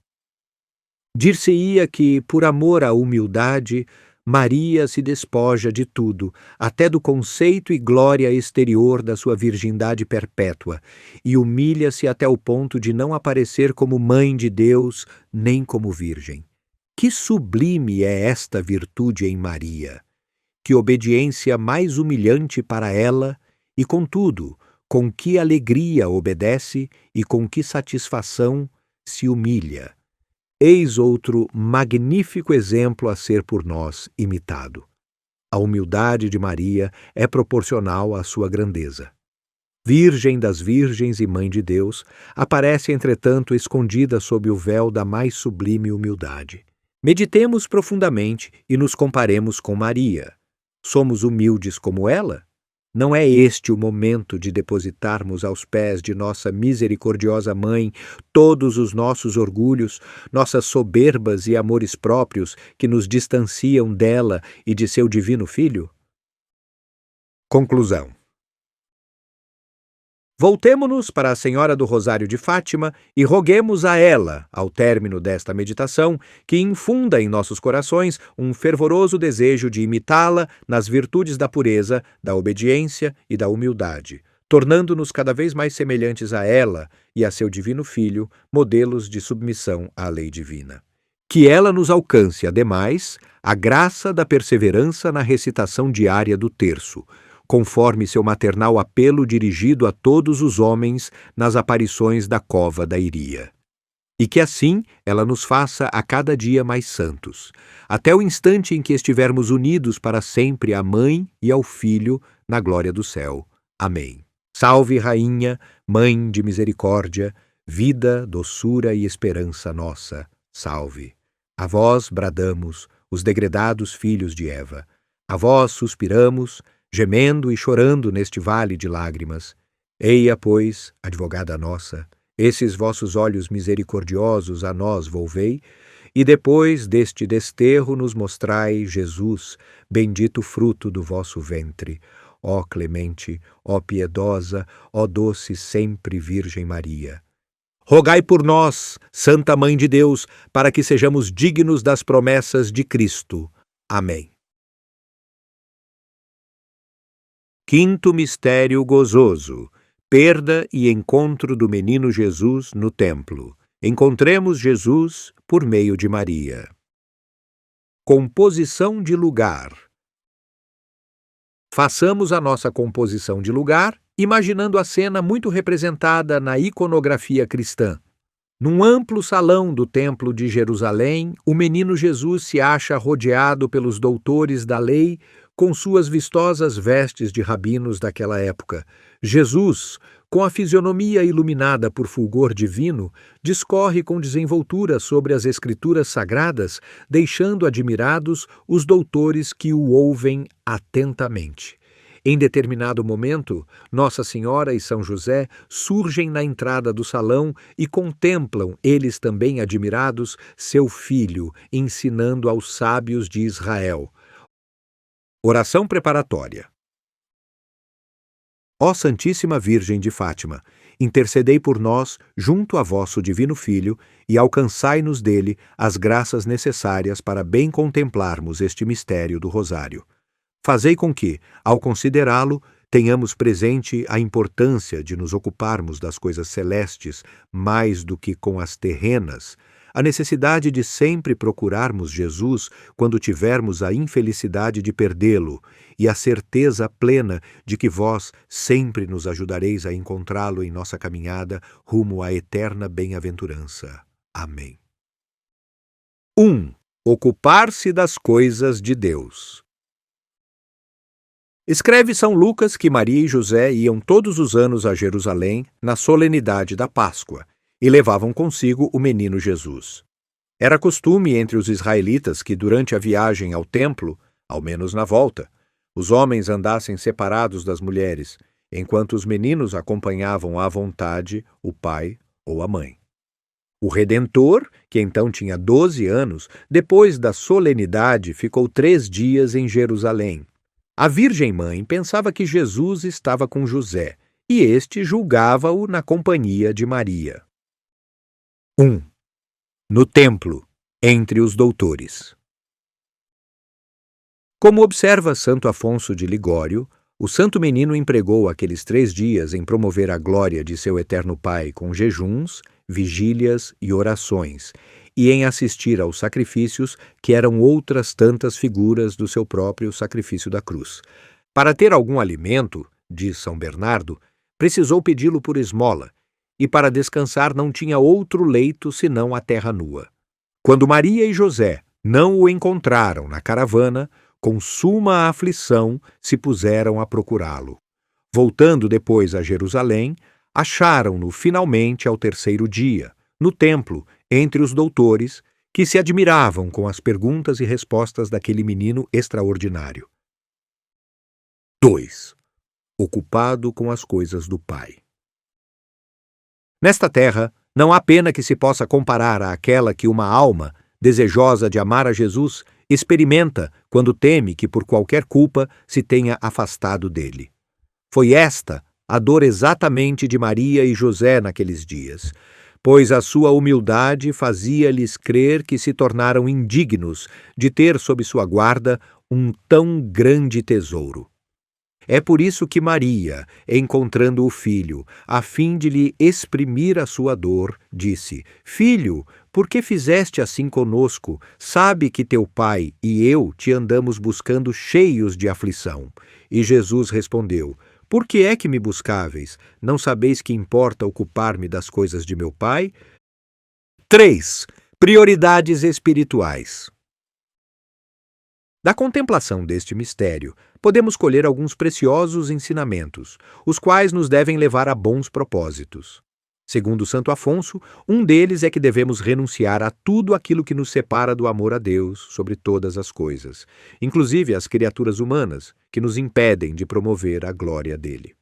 Dir-se-ia que, por amor à humildade, Maria se despoja de tudo, até do conceito e glória exterior da sua virgindade perpétua, e humilha-se até o ponto de não aparecer como mãe de Deus, nem como virgem. Que sublime é esta virtude em Maria! Que obediência mais humilhante para ela, e contudo, com que alegria obedece e com que satisfação se humilha. Eis outro magnífico exemplo a ser por nós imitado. A humildade de Maria é proporcional à sua grandeza. Virgem das virgens e mãe de Deus, aparece, entretanto, escondida sob o véu da mais sublime humildade. Meditemos profundamente e nos comparemos com Maria. Somos humildes como ela? Não é este o momento de depositarmos aos pés de nossa misericordiosa Mãe todos os nossos orgulhos, nossas soberbas e amores próprios que nos distanciam dela e de seu divino Filho? Conclusão. Voltemo-nos para a Senhora do Rosário de Fátima e roguemos a ela, ao término desta meditação, que infunda em nossos corações um fervoroso desejo de imitá-la nas virtudes da pureza, da obediência e da humildade, tornando-nos cada vez mais semelhantes a ela e a seu divino Filho, modelos de submissão à lei divina. Que ela nos alcance, ademais, a graça da perseverança na recitação diária do terço, conforme seu maternal apelo dirigido a todos os homens nas aparições da cova da Iria. E que assim ela nos faça a cada dia mais santos, até o instante em que estivermos unidos para sempre à Mãe e ao Filho na glória do céu. Amém. Salve, Rainha, Mãe de misericórdia, vida, doçura e esperança nossa. Salve. A vós bradamos, os degredados filhos de Eva. A vós suspiramos, gemendo e chorando neste vale de lágrimas. Eia, pois, advogada nossa, esses vossos olhos misericordiosos a nós volvei, e depois deste desterro nos mostrai Jesus, bendito fruto do vosso ventre. Ó clemente, ó piedosa, ó doce sempre Virgem Maria. Rogai por nós, Santa Mãe de Deus, para que sejamos dignos das promessas de Cristo. Amém. Quinto mistério gozoso: perda e encontro do menino Jesus no templo. Encontremos Jesus por meio de Maria. Composição de lugar. Façamos a nossa composição de lugar imaginando a cena muito representada na iconografia cristã. Num amplo salão do Templo de Jerusalém, o menino Jesus se acha rodeado pelos doutores da lei, com suas vistosas vestes de rabinos daquela época. Jesus, com a fisionomia iluminada por fulgor divino, discorre com desenvoltura sobre as Escrituras sagradas, deixando admirados os doutores que o ouvem atentamente. Em determinado momento, Nossa Senhora e São José surgem na entrada do salão e contemplam, eles também admirados, seu filho, ensinando aos sábios de Israel. Oração preparatória. Ó Santíssima Virgem de Fátima, intercedei por nós junto a vosso Divino Filho e alcançai-nos dele as graças necessárias para bem contemplarmos este mistério do Rosário. Fazei com que, ao considerá-lo, tenhamos presente a importância de nos ocuparmos das coisas celestes mais do que com as terrenas, a necessidade de sempre procurarmos Jesus quando tivermos a infelicidade de perdê-lo e a certeza plena de que vós sempre nos ajudareis a encontrá-lo em nossa caminhada rumo à eterna bem-aventurança. Amém. 1. Ocupar-se das coisas de Deus. Escreve São Lucas que Maria e José iam todos os anos a Jerusalém na solenidade da Páscoa e levavam consigo o menino Jesus. Era costume entre os israelitas que durante a viagem ao templo, ao menos na volta, os homens andassem separados das mulheres, enquanto os meninos acompanhavam à vontade o pai ou a mãe. O Redentor, que então tinha 12 anos, depois da solenidade ficou 3 dias em Jerusalém. A Virgem Mãe pensava que Jesus estava com José, e este julgava-o na companhia de Maria. 1. No templo, entre os doutores. Como observa Santo Afonso de Ligório, o santo menino empregou aqueles 3 dias em promover a glória de seu eterno Pai com jejuns, vigílias e orações, e em assistir aos sacrifícios que eram outras tantas figuras do seu próprio sacrifício da cruz. Para ter algum alimento, diz São Bernardo, precisou pedi-lo por esmola, e para descansar não tinha outro leito senão a terra nua. Quando Maria e José não o encontraram na caravana, com suma aflição se puseram a procurá-lo. Voltando depois a Jerusalém, acharam-no finalmente ao 3º dia, no templo, entre os doutores, que se admiravam com as perguntas e respostas daquele menino extraordinário. 2. Ocupado com as coisas do Pai. Nesta terra, não há pena que se possa comparar àquela que uma alma, desejosa de amar a Jesus, experimenta quando teme que por qualquer culpa se tenha afastado dele. Foi esta a dor exatamente de Maria e José naqueles dias, pois a sua humildade fazia-lhes crer que se tornaram indignos de ter sob sua guarda um tão grande tesouro. É por isso que Maria, encontrando o filho, a fim de lhe exprimir a sua dor, disse: Filho, por que fizeste assim conosco? Sabe que teu pai e eu te andamos buscando cheios de aflição. E Jesus respondeu: Por que é que me buscáveis? Não sabeis que importa ocupar-me das coisas de meu pai? 3. Prioridades espirituais. Da contemplação deste mistério, podemos colher alguns preciosos ensinamentos, os quais nos devem levar a bons propósitos. Segundo Santo Afonso, um deles é que devemos renunciar a tudo aquilo que nos separa do amor a Deus sobre todas as coisas, inclusive as criaturas humanas, que nos impedem de promover a glória dele.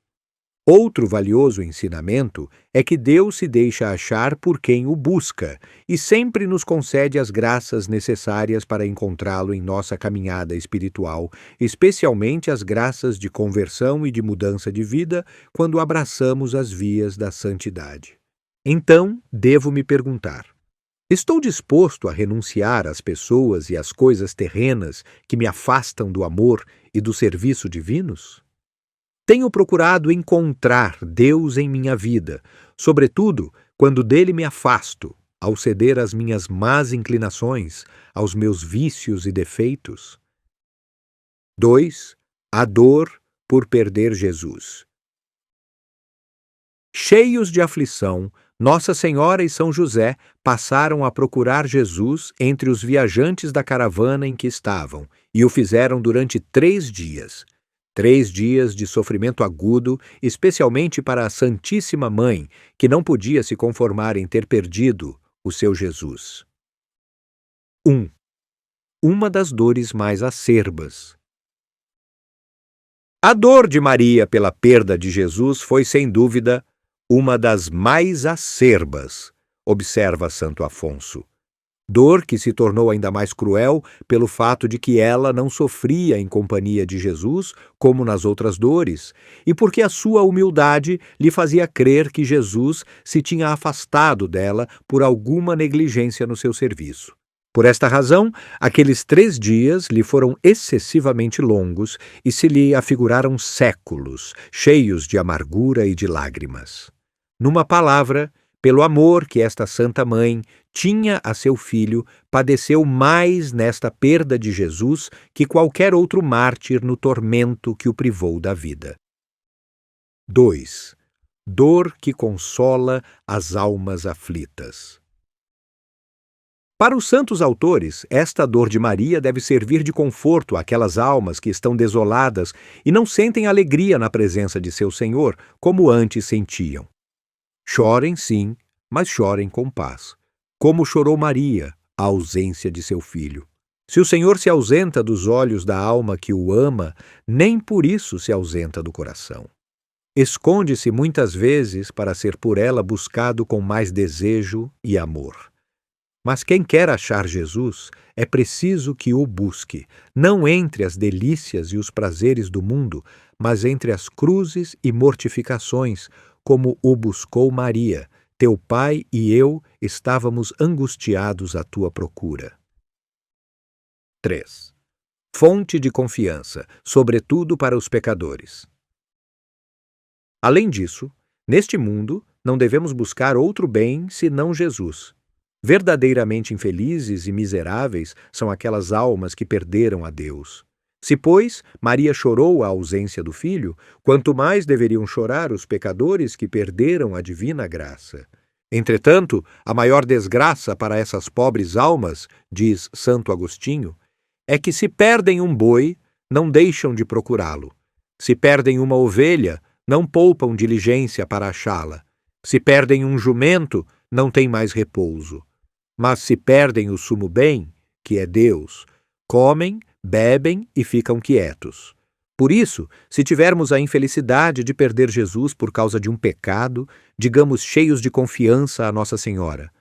Outro valioso ensinamento é que Deus se deixa achar por quem o busca e sempre nos concede as graças necessárias para encontrá-lo em nossa caminhada espiritual, especialmente as graças de conversão e de mudança de vida quando abraçamos as vias da santidade. Então, devo me perguntar: estou disposto a renunciar às pessoas e às coisas terrenas que me afastam do amor e do serviço divinos? Tenho procurado encontrar Deus em minha vida, sobretudo quando dele me afasto, ao ceder às minhas más inclinações, aos meus vícios e defeitos. 2. A dor por perder Jesus. Cheios de aflição, Nossa Senhora e São José passaram a procurar Jesus entre os viajantes da caravana em que estavam, e o fizeram durante 3 dias. 3 dias de sofrimento agudo, especialmente para a Santíssima Mãe, que não podia se conformar em ter perdido o seu Jesus. 1. Uma das dores mais acerbas. A dor de Maria pela perda de Jesus foi, sem dúvida, uma das mais acerbas, observa Santo Afonso. Dor que se tornou ainda mais cruel pelo fato de que ela não sofria em companhia de Jesus, como nas outras dores, e porque a sua humildade lhe fazia crer que Jesus se tinha afastado dela por alguma negligência no seu serviço. Por esta razão, aqueles 3 dias lhe foram excessivamente longos e se lhe afiguraram séculos, cheios de amargura e de lágrimas. Numa palavra, pelo amor que esta Santa Mãe tinha a seu filho, padeceu mais nesta perda de Jesus que qualquer outro mártir no tormento que o privou da vida. 2. Dor que consola as almas aflitas. Para os santos autores, esta dor de Maria deve servir de conforto àquelas almas que estão desoladas e não sentem alegria na presença de seu Senhor, como antes sentiam. Chorem, sim, mas chorem com paz. Como chorou Maria, a ausência de seu filho. Se o Senhor se ausenta dos olhos da alma que o ama, nem por isso se ausenta do coração. Esconde-se muitas vezes para ser por ela buscado com mais desejo e amor. Mas quem quer achar Jesus, é preciso que o busque, não entre as delícias e os prazeres do mundo, mas entre as cruzes e mortificações, como o buscou Maria. Teu pai e eu estávamos angustiados à tua procura. 3. Fonte de confiança, sobretudo para os pecadores. Além disso, neste mundo, não devemos buscar outro bem senão Jesus. Verdadeiramente infelizes e miseráveis são aquelas almas que perderam a Deus. Se, pois, Maria chorou a ausência do Filho, quanto mais deveriam chorar os pecadores que perderam a divina graça. Entretanto, a maior desgraça para essas pobres almas, diz Santo Agostinho, é que se perdem um boi, não deixam de procurá-lo. Se perdem uma ovelha, não poupam diligência para achá-la. Se perdem um jumento, não têm mais repouso. Mas se perdem o sumo bem, que é Deus, comem, bebem e ficam quietos. Por isso, se tivermos a infelicidade de perder Jesus por causa de um pecado, digamos cheios de confiança a Nossa Senhora: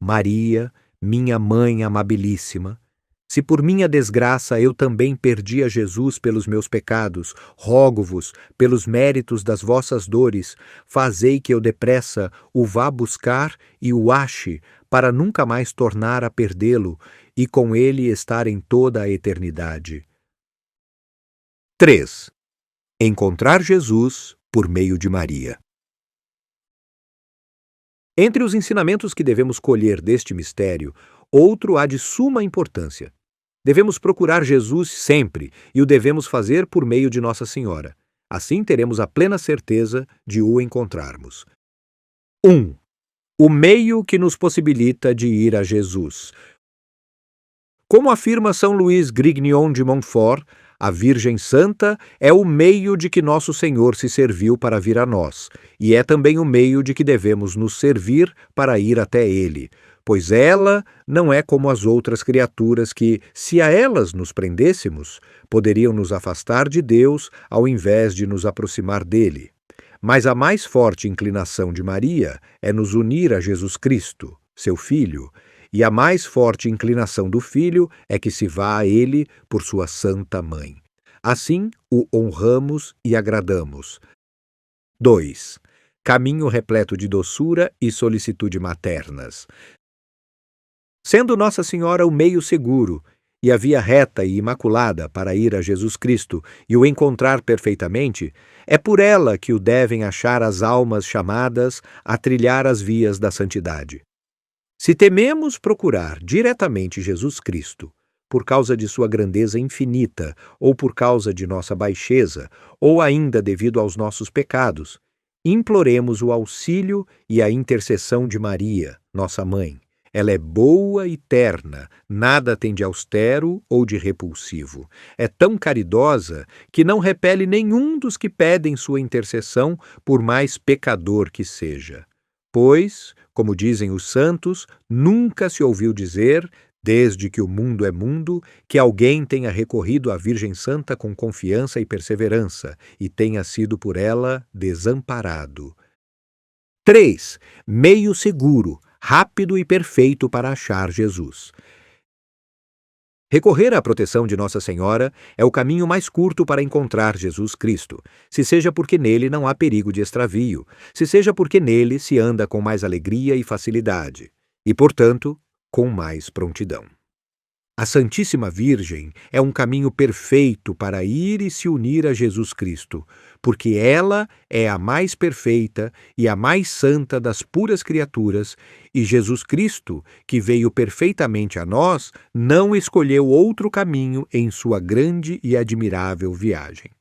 Maria, minha mãe amabilíssima, se por minha desgraça eu também perdi a Jesus pelos meus pecados, rogo-vos, pelos méritos das vossas dores, fazei que eu depressa o vá buscar e o ache, para nunca mais tornar a perdê-lo e com ele estar em toda a eternidade. 3. Encontrar Jesus por meio de Maria. Entre os ensinamentos que devemos colher deste mistério, outro há de suma importância. Devemos procurar Jesus sempre e o devemos fazer por meio de Nossa Senhora. Assim teremos a plena certeza de o encontrarmos. 1. O meio que nos possibilita de ir a Jesus. Como afirma São Luís Grignion de Montfort, a Virgem Santa é o meio de que Nosso Senhor se serviu para vir a nós, e é também o meio de que devemos nos servir para ir até Ele, pois ela não é como as outras criaturas que, se a elas nos prendêssemos, poderiam nos afastar de Deus ao invés de nos aproximar dele. Mas a mais forte inclinação de Maria é nos unir a Jesus Cristo, seu Filho, e a mais forte inclinação do Filho é que se vá a ele por sua Santa Mãe. Assim, o honramos e agradamos. 2. Caminho repleto de doçura e solicitude maternas. Sendo Nossa Senhora o meio seguro e a via reta e imaculada para ir a Jesus Cristo e o encontrar perfeitamente, é por ela que o devem achar as almas chamadas a trilhar as vias da santidade. Se tememos procurar diretamente Jesus Cristo, por causa de sua grandeza infinita, ou por causa de nossa baixeza, ou ainda devido aos nossos pecados, imploremos o auxílio e a intercessão de Maria, nossa Mãe. Ela é boa e terna, nada tem de austero ou de repulsivo. É tão caridosa que não repele nenhum dos que pedem sua intercessão, por mais pecador que seja. Pois, como dizem os santos, nunca se ouviu dizer, desde que o mundo é mundo, que alguém tenha recorrido à Virgem Santa com confiança e perseverança e tenha sido por ela desamparado. 3. Meio seguro, rápido e perfeito para achar Jesus. Recorrer à proteção de Nossa Senhora é o caminho mais curto para encontrar Jesus Cristo, se seja porque nele não há perigo de extravio, se seja porque nele se anda com mais alegria e facilidade, e, portanto, com mais prontidão. A Santíssima Virgem é um caminho perfeito para ir e se unir a Jesus Cristo, porque ela é a mais perfeita e a mais santa das puras criaturas, e Jesus Cristo, que veio perfeitamente a nós, não escolheu outro caminho em sua grande e admirável viagem.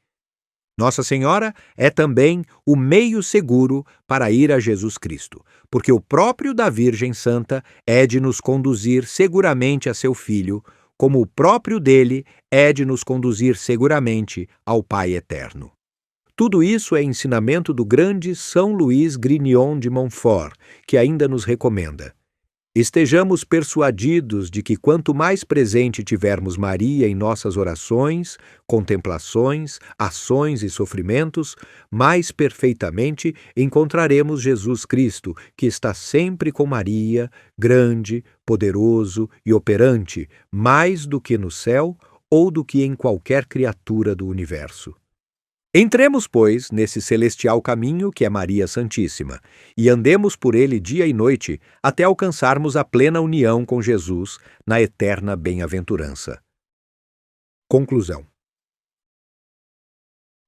Nossa Senhora é também o meio seguro para ir a Jesus Cristo, porque o próprio da Virgem Santa é de nos conduzir seguramente a seu Filho, como o próprio dele é de nos conduzir seguramente ao Pai Eterno. Tudo isso é ensinamento do grande São Luís Grignion de Montfort, que ainda nos recomenda: estejamos persuadidos de que quanto mais presente tivermos Maria em nossas orações, contemplações, ações e sofrimentos, mais perfeitamente encontraremos Jesus Cristo, que está sempre com Maria, grande, poderoso e operante, mais do que no céu ou do que em qualquer criatura do universo. Entremos, pois, nesse celestial caminho que é Maria Santíssima, e andemos por ele dia e noite, até alcançarmos a plena união com Jesus na eterna bem-aventurança. Conclusão.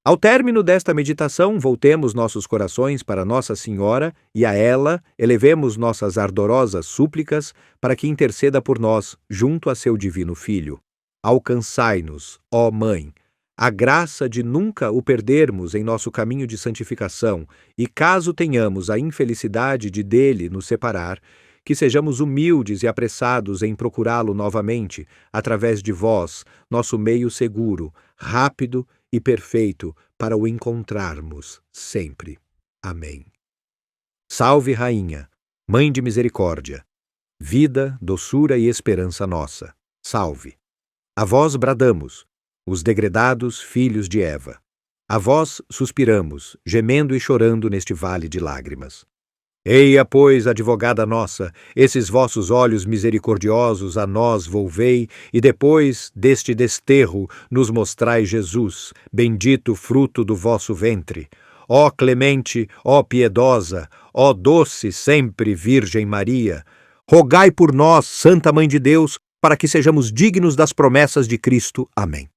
Ao término desta meditação, voltemos nossos corações para Nossa Senhora e a ela elevemos nossas ardorosas súplicas para que interceda por nós junto a seu divino Filho. Alcançai-nos, ó Mãe, a graça de nunca o perdermos em nosso caminho de santificação, e caso tenhamos a infelicidade de dele nos separar, que sejamos humildes e apressados em procurá-lo novamente, através de vós, nosso meio seguro, rápido e perfeito, para o encontrarmos sempre. Amém. Salve, Rainha, Mãe de Misericórdia, vida, doçura e esperança nossa. Salve. A vós bradamos, os degredados filhos de Eva. A vós suspiramos, gemendo e chorando neste vale de lágrimas. Eia, pois, advogada nossa, esses vossos olhos misericordiosos a nós volvei, e depois deste desterro nos mostrai Jesus, bendito fruto do vosso ventre. Ó clemente, ó piedosa, ó doce sempre Virgem Maria, rogai por nós, Santa Mãe de Deus, para que sejamos dignos das promessas de Cristo. Amém.